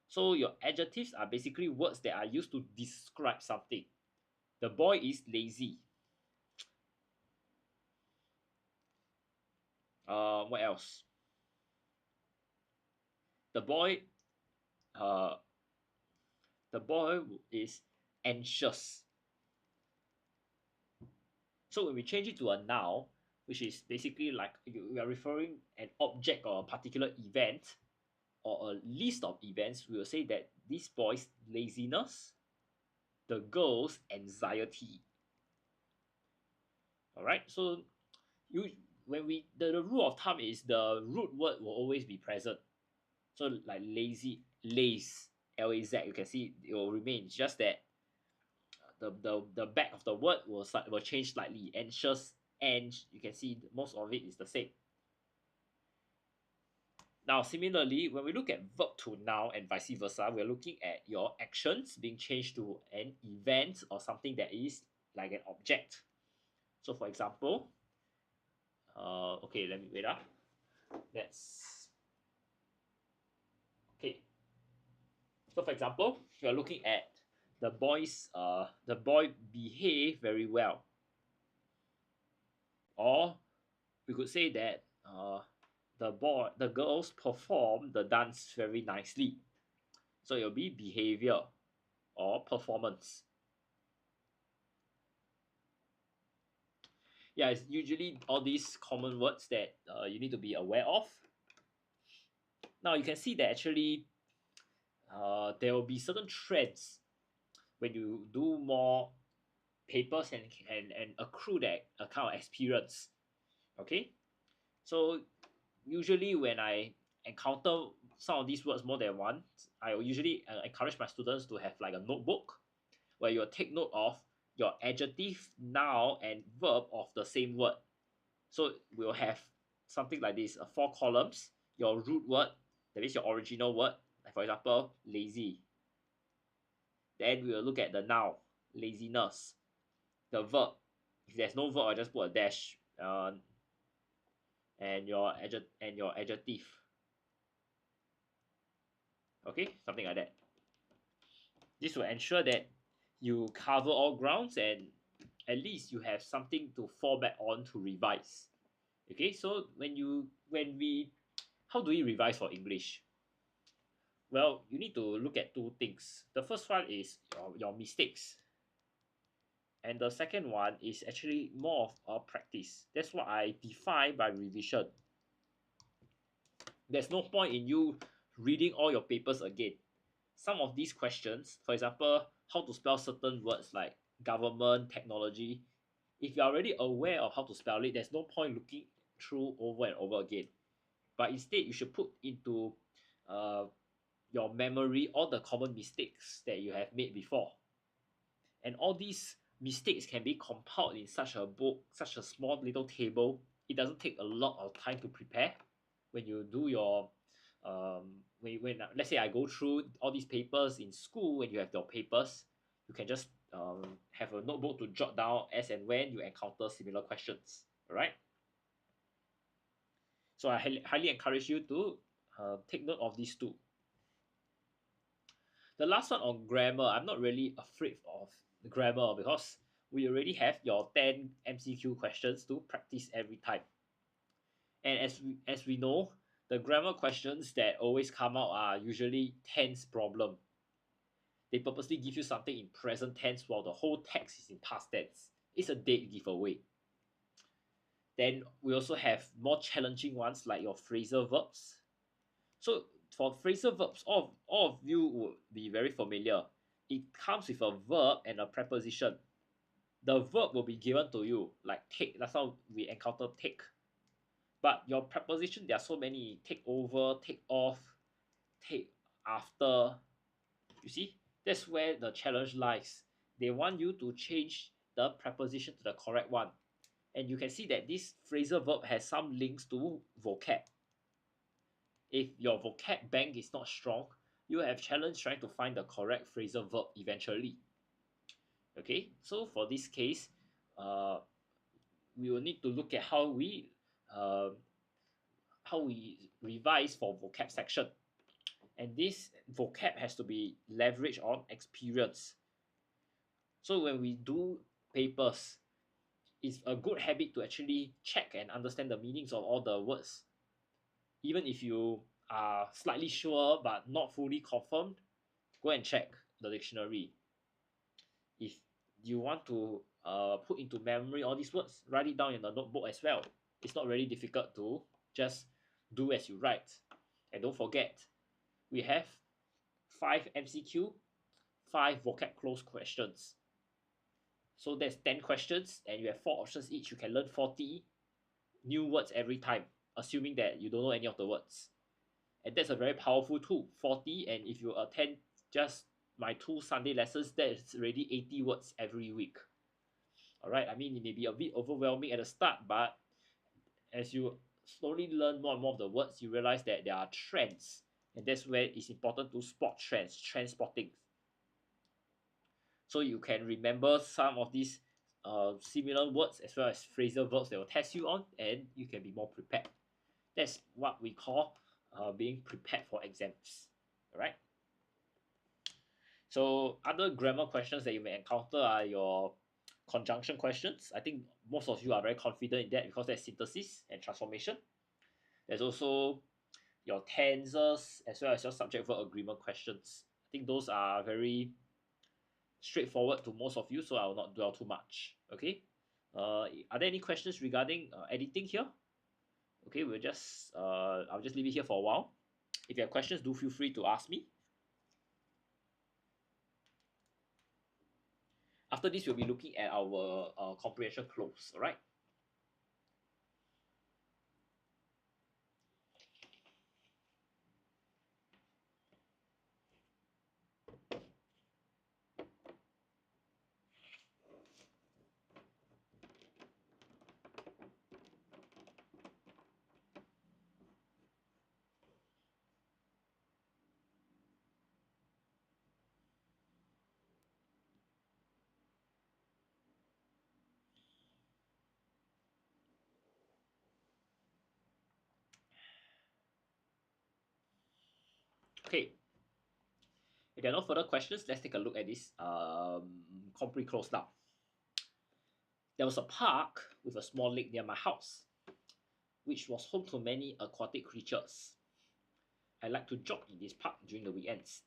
So your adjectives are basically words that are used to describe something. The boy is lazy. What else? The boy is anxious. So when we change it to a noun, which is basically like we are referring an object or a particular event or a list of events, we will say that this boy's laziness, the girl's anxiety. Alright, so the rule of thumb is the root word will always be present. So like lazy, laze, L-A-Z, you can see it will remain. It's just that the back of the word will change slightly. Anxious, and you can see most of it is the same. Now, similarly, when we look at verb to noun and vice versa, we're looking at your actions being changed to an event or something that is like an object. So, for example, okay, let me wait up. Let's okay. So, for example, we are looking at the boy behave very well, or we could say that the girls perform the dance very nicely. So it'll be behavior or performance. Yeah, it's usually all these common words that you need to be aware of. Now you can see that actually there will be certain trends when you do more papers and accrue that kind of experience. Okay, so usually when I encounter some of these words more than once, I will usually encourage my students to have like a notebook where you'll take note of your adjective, noun, and verb of the same word. So we'll have something like this: 4 columns. Your root word, that is your original word. Like for example, lazy. Then we will look at the noun, laziness. The verb, if there's no verb, I'll just put a dash. And your adjective. Okay, something like that. This will ensure that you cover all grounds and at least you have something to fall back on to revise. Okay, so when we how do we revise for English? Well, you need to look at 2 things. The first one is your mistakes, and the second one is actually more of a practice. That's what I define by revision. There's no point in you reading all your papers again. Some of these questions, for example, how to spell certain words like government, technology, if you're already aware of how to spell it, there's no point looking through over and over again. But instead, you should put into uh, your memory all the common mistakes that you have made before. And all these mistakes can be compiled in such a book, such a small little table. It doesn't take a lot of time to prepare. When you do your when let's say I go through all these papers in school, when you have your papers, you can just have a notebook to jot down as and when you encounter similar questions. All right. So I highly encourage you to take note of these 2. The last one on grammar, I'm not really afraid of grammar because we already have your 10 MCQ questions to practice every time. And as we know, the grammar questions that always come out are usually tense problem. They purposely give you something in present tense while the whole text is in past tense. It's a dead giveaway. Then we also have more challenging ones like your phrasal verbs. So for phrasal verbs, all of you would be very familiar. It comes with a verb and a preposition. The verb will be given to you, like take. That's how we encounter take. But your preposition, there are so many: take over, take off, take after. You see, that's where the challenge lies. They want you to change the preposition to the correct one. And you can see that this phrasal verb has some links to vocab. If your vocab bank is not strong, you have challenge trying to find the correct phrasal verb eventually. Okay, so for this case, we will need to look at uh, how we revise for vocab section. And this vocab has to be leveraged on experience. So when we do papers, it's a good habit to actually check and understand the meanings of all the words. Even if you are slightly sure but not fully confirmed, go and check the dictionary. If you want to put into memory all these words, write it down in the notebook as well. It's not really difficult to just do as you write. And don't forget, we have 5 MCQ, 5 vocab close questions. So that's 10 questions and you have 4 options each. You can learn 40 new words every time, assuming that you don't know any of the words. And that's a very powerful tool, 40. And if you attend just my 2 Sunday lessons, that's already 80 words every week. All right, I mean, it may be a bit overwhelming at the start, but as you slowly learn more and more of the words, you realize that there are trends. And that's where it's important to spot trends, trend spotting. So you can remember some of these similar words as well as phrasal verbs that will test you on, and you can be more prepared. That's what we call being prepared for exams. All right. So other grammar questions that you may encounter are your conjunction questions. I think most of you are very confident in that because that's synthesis and transformation. There's also your tenses as well as your subject verb agreement questions. I think those are very straightforward to most of you, so I will not dwell too much. Okay. Are there any questions regarding editing here? Okay, I'll just leave it here for a while. If you have questions, do feel free to ask me. After this, we'll be looking at our comprehension close. All right. Okay. If there are no further questions, let's take a look at this compre close now. There was a park with a small lake near my house, which was home to many aquatic creatures. I like to jog in this park during the weekends.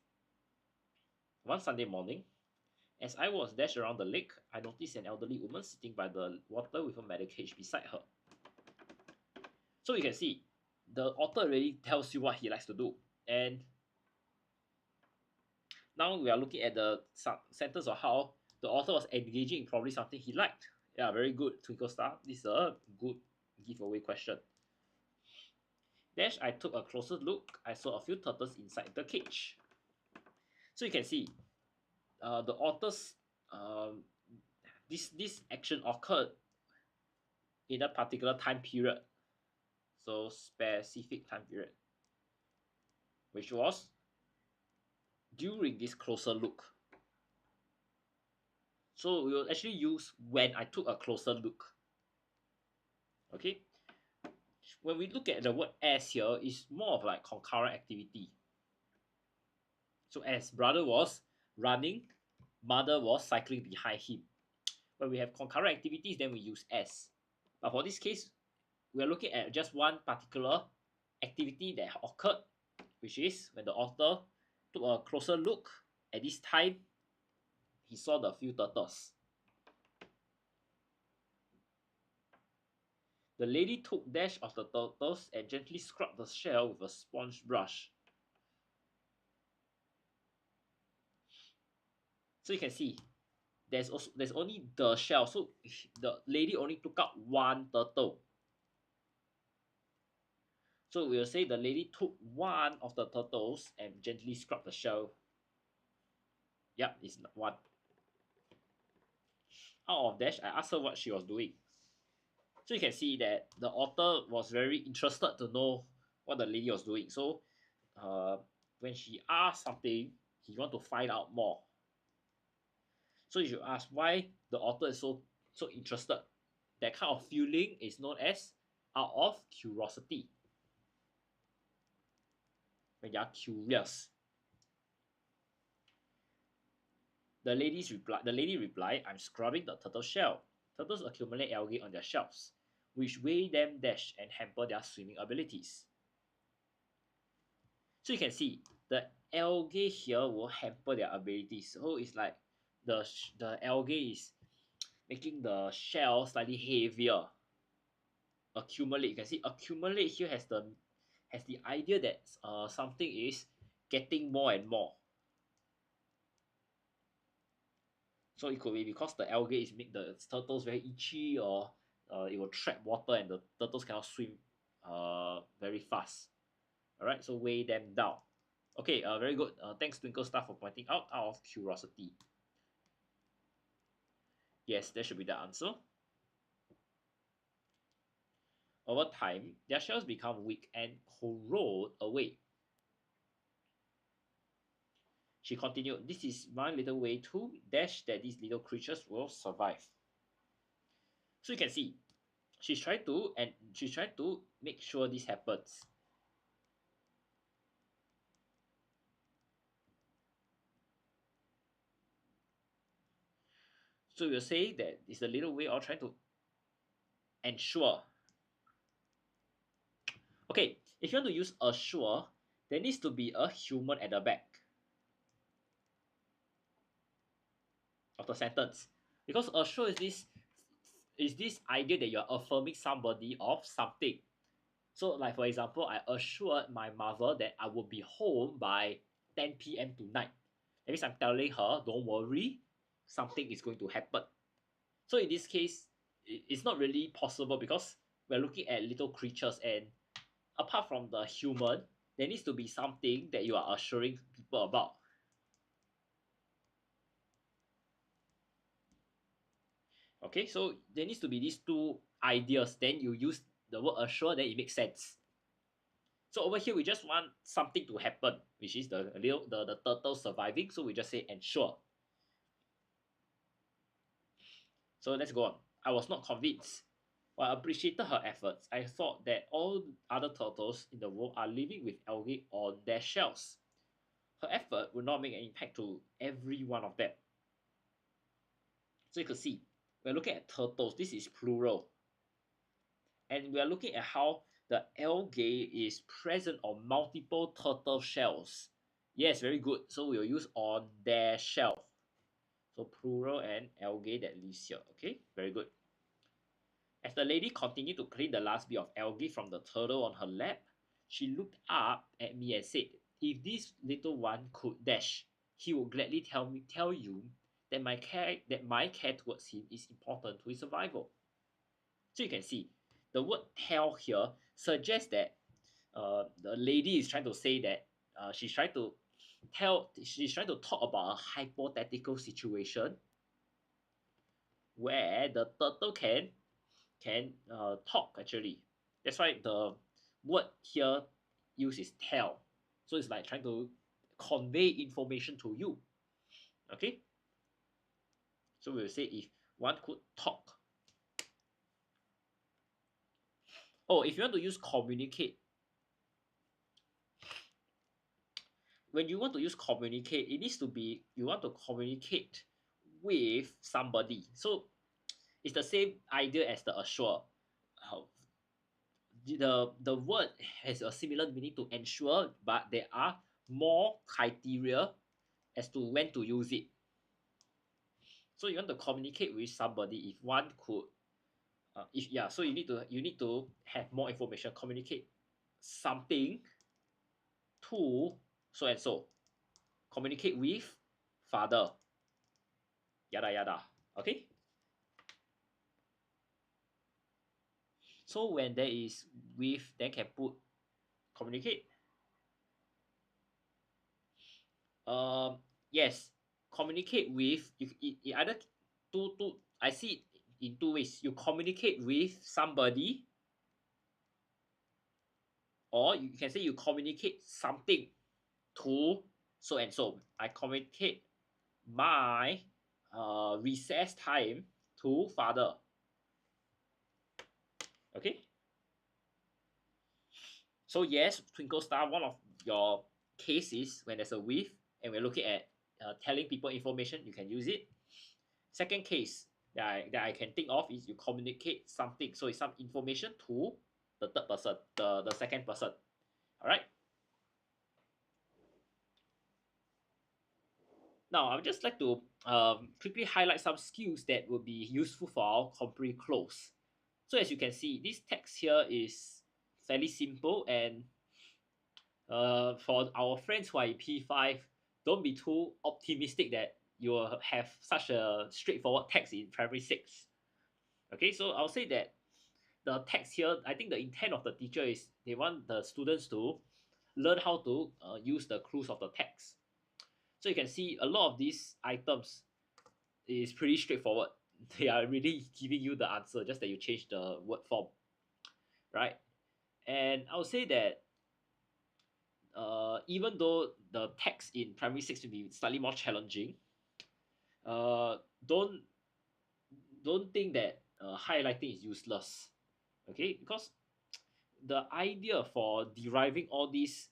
One Sunday morning, as I was dashed around the lake, I noticed an elderly woman sitting by the water with a metal cage beside her. So you can see, the author really tells you what he likes to do. And now we are looking at the sentence of how the author was engaging in probably something he liked. Yeah, very good, Twinkle Star. This is a good giveaway question. Dash, I took a closer look. I saw a few turtles inside the cage. So you can see, the author's this action occurred in a particular time period. So specific time period, which was during this closer look. So we will actually use when I took a closer look. Okay. When we look at the word as here, it's more of like concurrent activity. So as brother was running, mother was cycling behind him. When we have concurrent activities, then we use as. But for this case, we are looking at just one particular activity that occurred, which is when the author took a closer look. At this time, he saw the few turtles. The lady took dash of the turtles and gently scrubbed the shell with a sponge brush. So you can see, there's only the shell. So the lady only took out one turtle. So we'll say the lady took one of the turtles and gently scrubbed the shell. Yep, it's one. Out of dash, I asked her what she was doing. So you can see that the author was very interested to know what the lady was doing. So when she asked something, he want to find out more. So you should ask why the author is so interested. That kind of feeling is known as out of curiosity. When you are curious. The lady replied, I'm scrubbing the turtle shell. Turtles accumulate algae on their shells, which weigh them dash and hamper their swimming abilities. So you can see the algae here will hamper their abilities. So it's like the algae is making the shell slightly heavier. Accumulate. You can see accumulate here has the idea that something is getting more and more. So it could be because the algae is make the turtles very itchy, or it will trap water and the turtles cannot swim very fast. Alright, so weigh them down. Okay, very good. Thanks Twinkle Star for pointing out of curiosity. Yes, that should be the answer. Over time, their shells become weak and corrode away. She continued, this is my little way to dash that these little creatures will survive. So you can see, she's trying to make sure this happens. So we'll say that it's a little way of trying to ensure. Okay, if you want to use assure, there needs to be a human at the back of the sentence. Because assure is this idea that you're affirming somebody of something. So like for example, I assured my mother that I will be home by 10 p.m. tonight. That means I'm telling her, don't worry, something is going to happen. So in this case, it's not really possible because we're looking at little creatures, and apart from the human, there needs to be something that you are assuring people about. Okay, so there needs to be these two ideas. Then you use the word assure, then it makes sense. So over here, we just want something to happen, which is the turtle surviving. So we just say ensure. So let's go on. I was not convinced. While I appreciated her efforts, I thought that all other turtles in the world are living with algae on their shells. Her effort would not make an impact to every one of them. So you can see, we're looking at turtles. This is plural. And we are looking at how the algae is present on multiple turtle shells. Yes, very good. So we'll use on their shelf. So plural and algae that lives here. Okay, very good. As the lady continued to clean the last bit of algae from the turtle on her lap, she looked up at me and said, "If this little one could dash, he would gladly tell you that my care towards him is important to his survival." So you can see the word "tell" here suggests that the lady is trying to say that she's trying to talk about a hypothetical situation where the turtle can talk actually. That's why the word here used is tell. So it's like trying to convey information to you. Okay. So we'll say if one could talk. Oh, if you want to use communicate, when you want to use communicate, it needs to be you want to communicate with somebody. So it's the same idea as the assure. Uh, the word has a similar meaning to ensure, but there are more criteria as to when to use it. So you want to communicate with somebody. If one could, if yeah, so you need to have more information. Communicate something to so and so. Communicate with father. Yada yada. Okay. So when there is with, then can put communicate. Yes, communicate with you either two. I see it in two ways. You communicate with somebody, or you can say you communicate something to so and so. I communicate my recess time to father. Okay. So yes, twinkle star. One of your cases when there's a with, and we're looking at telling people information, you can use it. Second case that I can think of is you communicate something. So it's some information to the third person, the second person. All right. Now, I would just like to quickly highlight some skills that will be useful for our contemporary close. So as you can see, this text here is fairly simple, and for our friends who are in P5, don't be too optimistic that you will have such a straightforward text in primary 6. Okay, so I'll say that the text here, I think the intent of the teacher is they want the students to learn how to use the clues of the text. So you can see a lot of these items is pretty straightforward. They are really giving you the answer, just that you change the word form, right? And I would say that even though the text in primary 6 will be slightly more challenging, uh, don't don't think that highlighting is useless, okay? Because the idea for deriving all these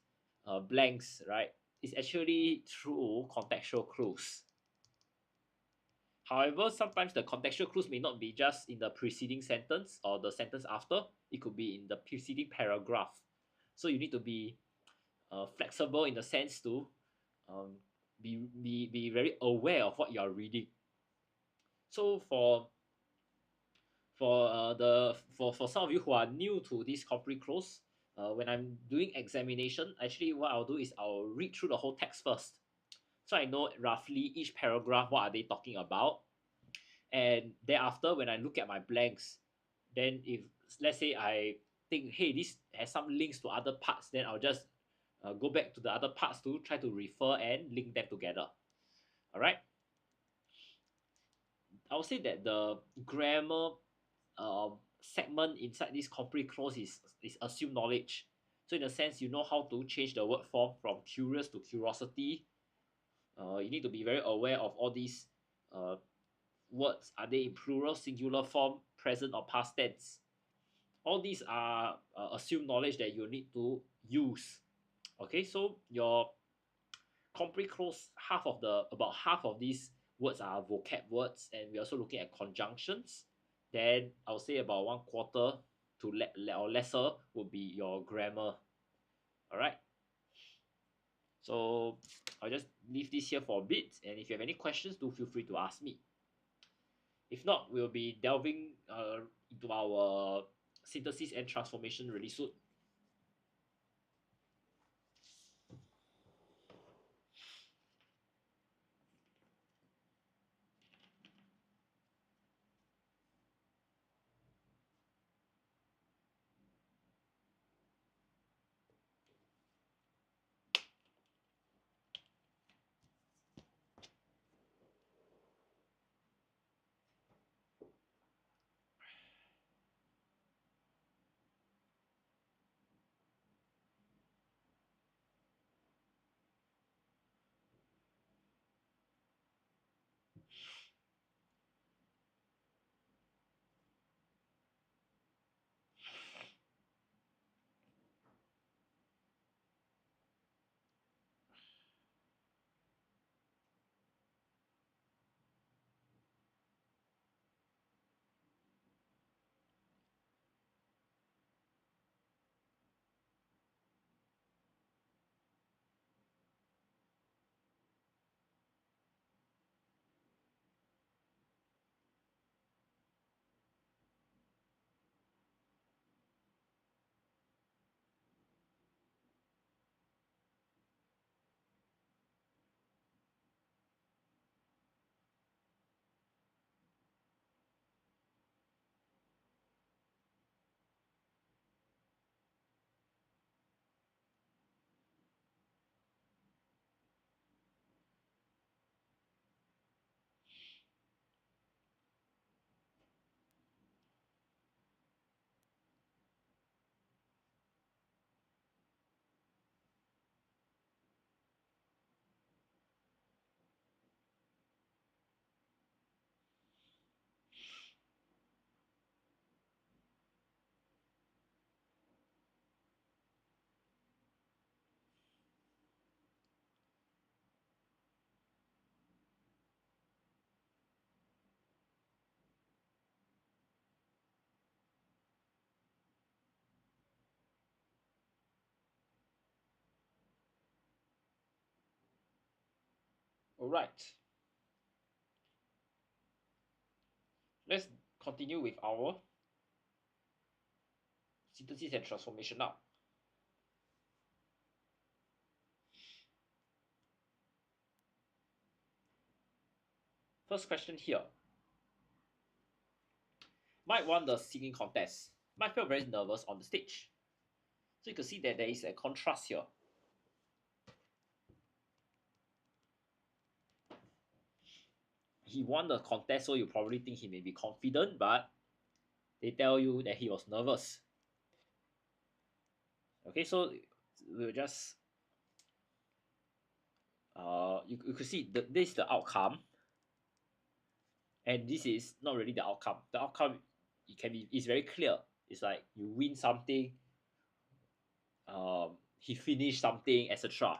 blanks, right, is actually through contextual clues. However, sometimes the contextual clues may not be just in the preceding sentence or the sentence after. It could be in the preceding paragraph. So you need to be flexible in the sense to um, be very aware of what you are reading. So for some of you who are new to this complete close, when I'm doing examination, actually what I'll do is I'll read through the whole text first, so I know roughly each paragraph what are they talking about, and thereafter when I look at my blanks, then if let's say I think, hey, this has some links to other parts, then I'll just go back to the other parts to try to refer and link them together. All right. I would say that the grammar segment inside this complete clause is assumed knowledge. So in a sense, you know how to change the word form from curious to curiosity. You need to be very aware of all these uh, words. Are they in plural, singular form, present or past tense? All these are assumed knowledge that you need to use. Okay, so your complete clause, about half of these words are vocab words, and we're also looking at conjunctions. Then I'll say about one quarter to or lesser would be your grammar. All right. So I'll just leave this here for a bit, and if you have any questions, do feel free to ask me. If not, we'll be delving into our synthesis and transformation really soon. All right. Let's continue with our synthesis and transformation now. First question here. Mike won the singing contest. Mike felt very nervous on the stage. So you can see that there is a contrast here. He won the contest, so you probably think he may be confident, but they tell you that he was nervous. Okay, so we'll just you could see this is the outcome, and this is not really the outcome. The outcome is very clear. It's like you win something, he finished something, etc.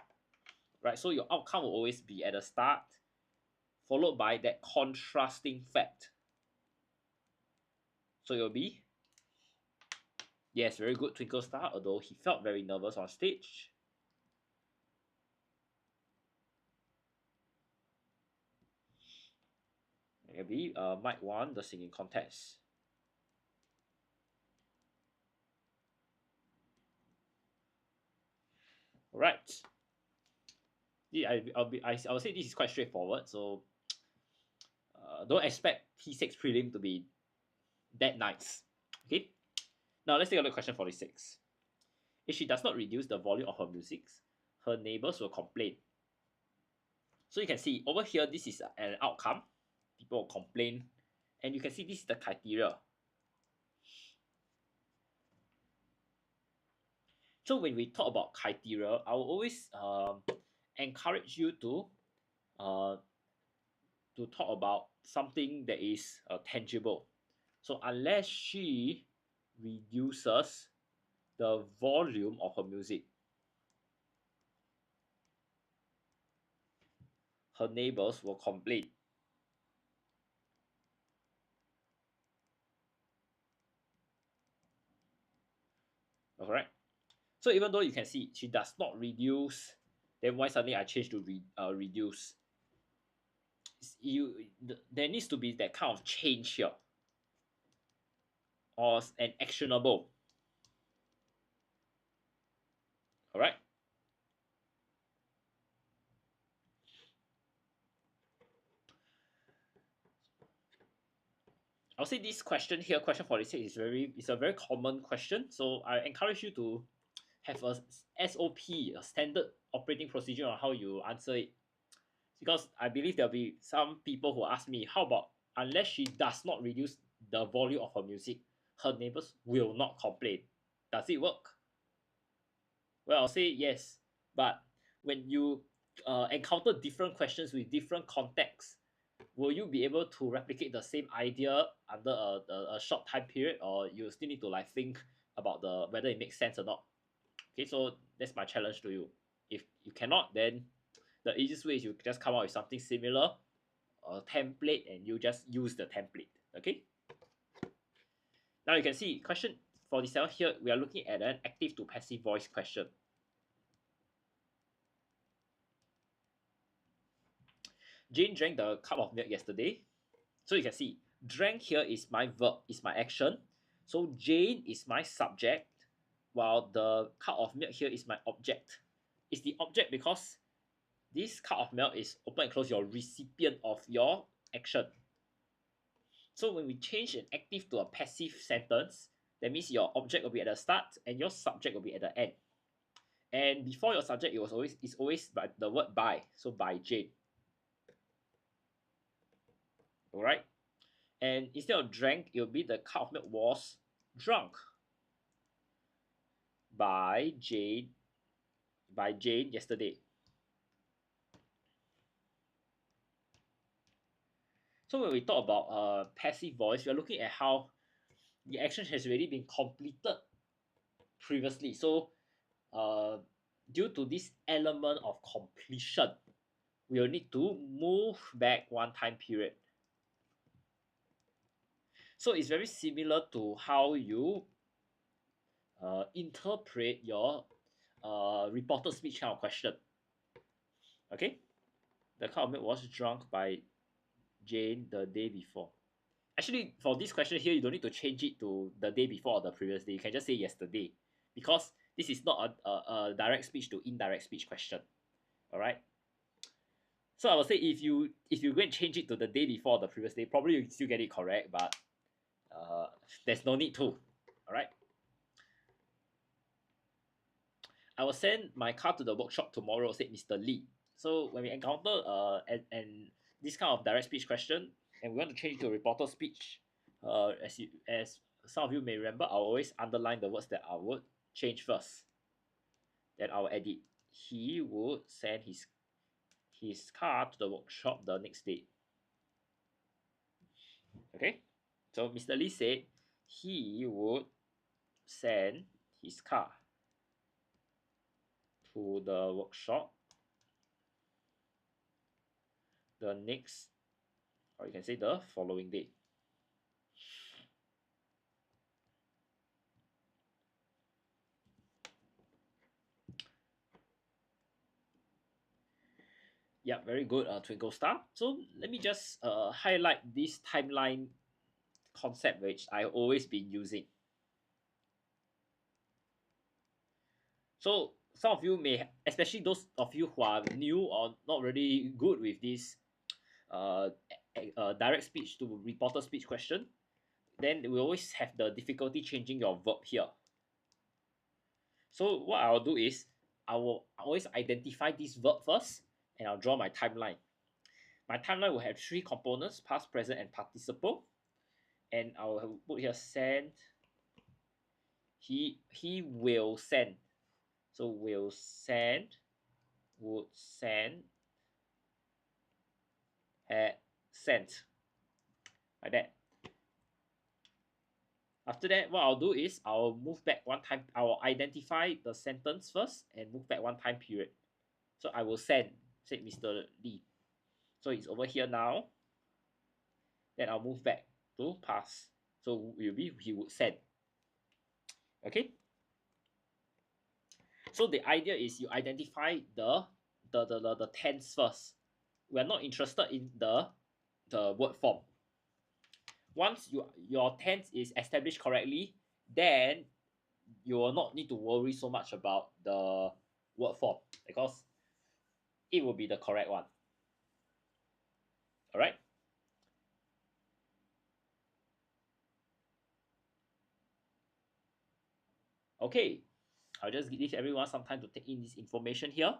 Right? So your outcome will always be at the start, followed by that contrasting fact. So it will be, yes, very good, twinkle star, although he felt very nervous on stage. It will be Mike won the singing contest. All right. I'll say this is quite straightforward. So don't expect T6 prelim to be that nice. Okay. Now let's take a look at question 46. If she does not reduce the volume of her music, her neighbors will complain. So you can see over here, this is an outcome. People will complain, and you can see this is the criteria. So when we talk about criteria, I will always encourage you to talk about something that is tangible. So unless she reduces the volume of her music, her neighbors will complain. Alright. So even though you can see she does not reduce, then why suddenly I change to reduce? There needs to be that kind of change here, or an actionable. All right. I'll say this question here, question 46, is a very common question. So I encourage you to have a SOP, a standard operating procedure on how you answer it. Because I believe there'll be some people who ask me, how about unless she does not reduce the volume of her music, her neighbors will not complain. Does it work? Well, I'll say yes. But when you encounter different questions with different contexts, will you be able to replicate the same idea under a short time period, or you still need to like think about whether it makes sense or not? Okay, so that's my challenge to you. If you cannot, then the easiest way is you just come up with something similar, a template, and you just use the template. Okay. Now you can see question 47 here. We are looking at an active to passive voice question. Jane drank the cup of milk yesterday. So you can see drank here is my verb, is my action. So Jane is my subject, while the cup of milk here is my object. It's the object because this cup of milk is open and close, your recipient of your action. So when we change an active to a passive sentence, that means your object will be at the start and your subject will be at the end. And before your subject, it's always by the word by. So by Jane. Alright? And instead of drank, it will be the cup of milk was drunk by Jane yesterday. So when we talk about passive voice, we are looking at how the action has already been completed previously. So due to this element of completion, we will need to move back one time period. So it's very similar to how you interpret your reporter speech kind of question. Okay, the cup of milk was drunk by Jane the day before. Actually, for this question here, you don't need to change it to the day before or the previous day. You can just say yesterday, because this is not a direct speech to indirect speech question. All right. So I would say if you go and change it to the day before or the previous day, probably you still get it correct, but there's no need to. All right. I will send my car to the workshop tomorrow, said Mr. Lee. So when we encounter and this kind of direct speech question, and we want to change it to a reporter speech, as some of you may remember, I'll always underline the words that I would change first. Then I'll edit. He would send his car to the workshop the next day. Okay, so Mr. Lee said he would send his car to the workshop the next or you can say the following day. Yeah, very good, Twinkle Star. So let me just highlight this timeline concept which I always been using. So some of you may, especially those of you who are new or not really good with this uh, direct speech to reporter speech question, then we always have the difficulty changing your verb here. So what I'll do is I will always identify this verb first, and I'll draw my timeline. My timeline will have three components: past, present, and participle. And I'll put here send. He will send. So will send, would send, had sent, like that. After that, what I'll do is I'll move back one time. I will identify the sentence first and move back one time period. So I will send, said Mr. Lee. So it's over here now. Then I'll move back to past. So will be he would send. Okay. So the idea is you identify the tense first. We are not interested in the word form. Once your tense is established correctly, then you will not need to worry so much about the word form because it will be the correct one. All right. Okay, I'll just give everyone some time to take in this information here.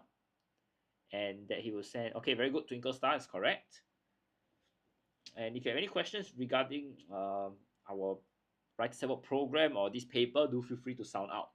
And that he will send. Okay, very good. Twinkle Star is correct. And if you have any questions regarding our Writer's Award program or this paper, do feel free to sound out.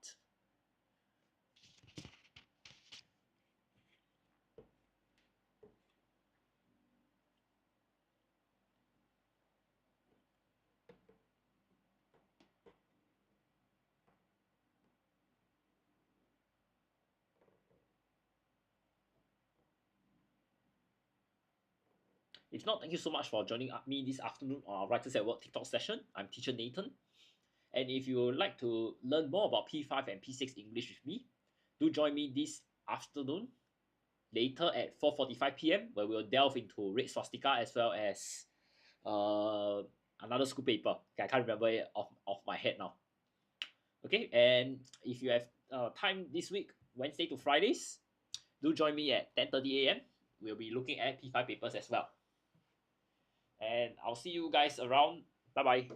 If not, thank you so much for joining me this afternoon on our Writers at Work TikTok session. I'm teacher Nathan. And if you would like to learn more about P5 and P6 English with me, do join me this afternoon later at 4:45 p.m. where we'll delve into Red Swastika as well as another school paper. Okay, I can't remember it off my head now. Okay, and if you have time this week, Wednesday to Fridays, do join me at 10:30 a.m. We'll be looking at P5 papers as well. And I'll see you guys around. Bye bye.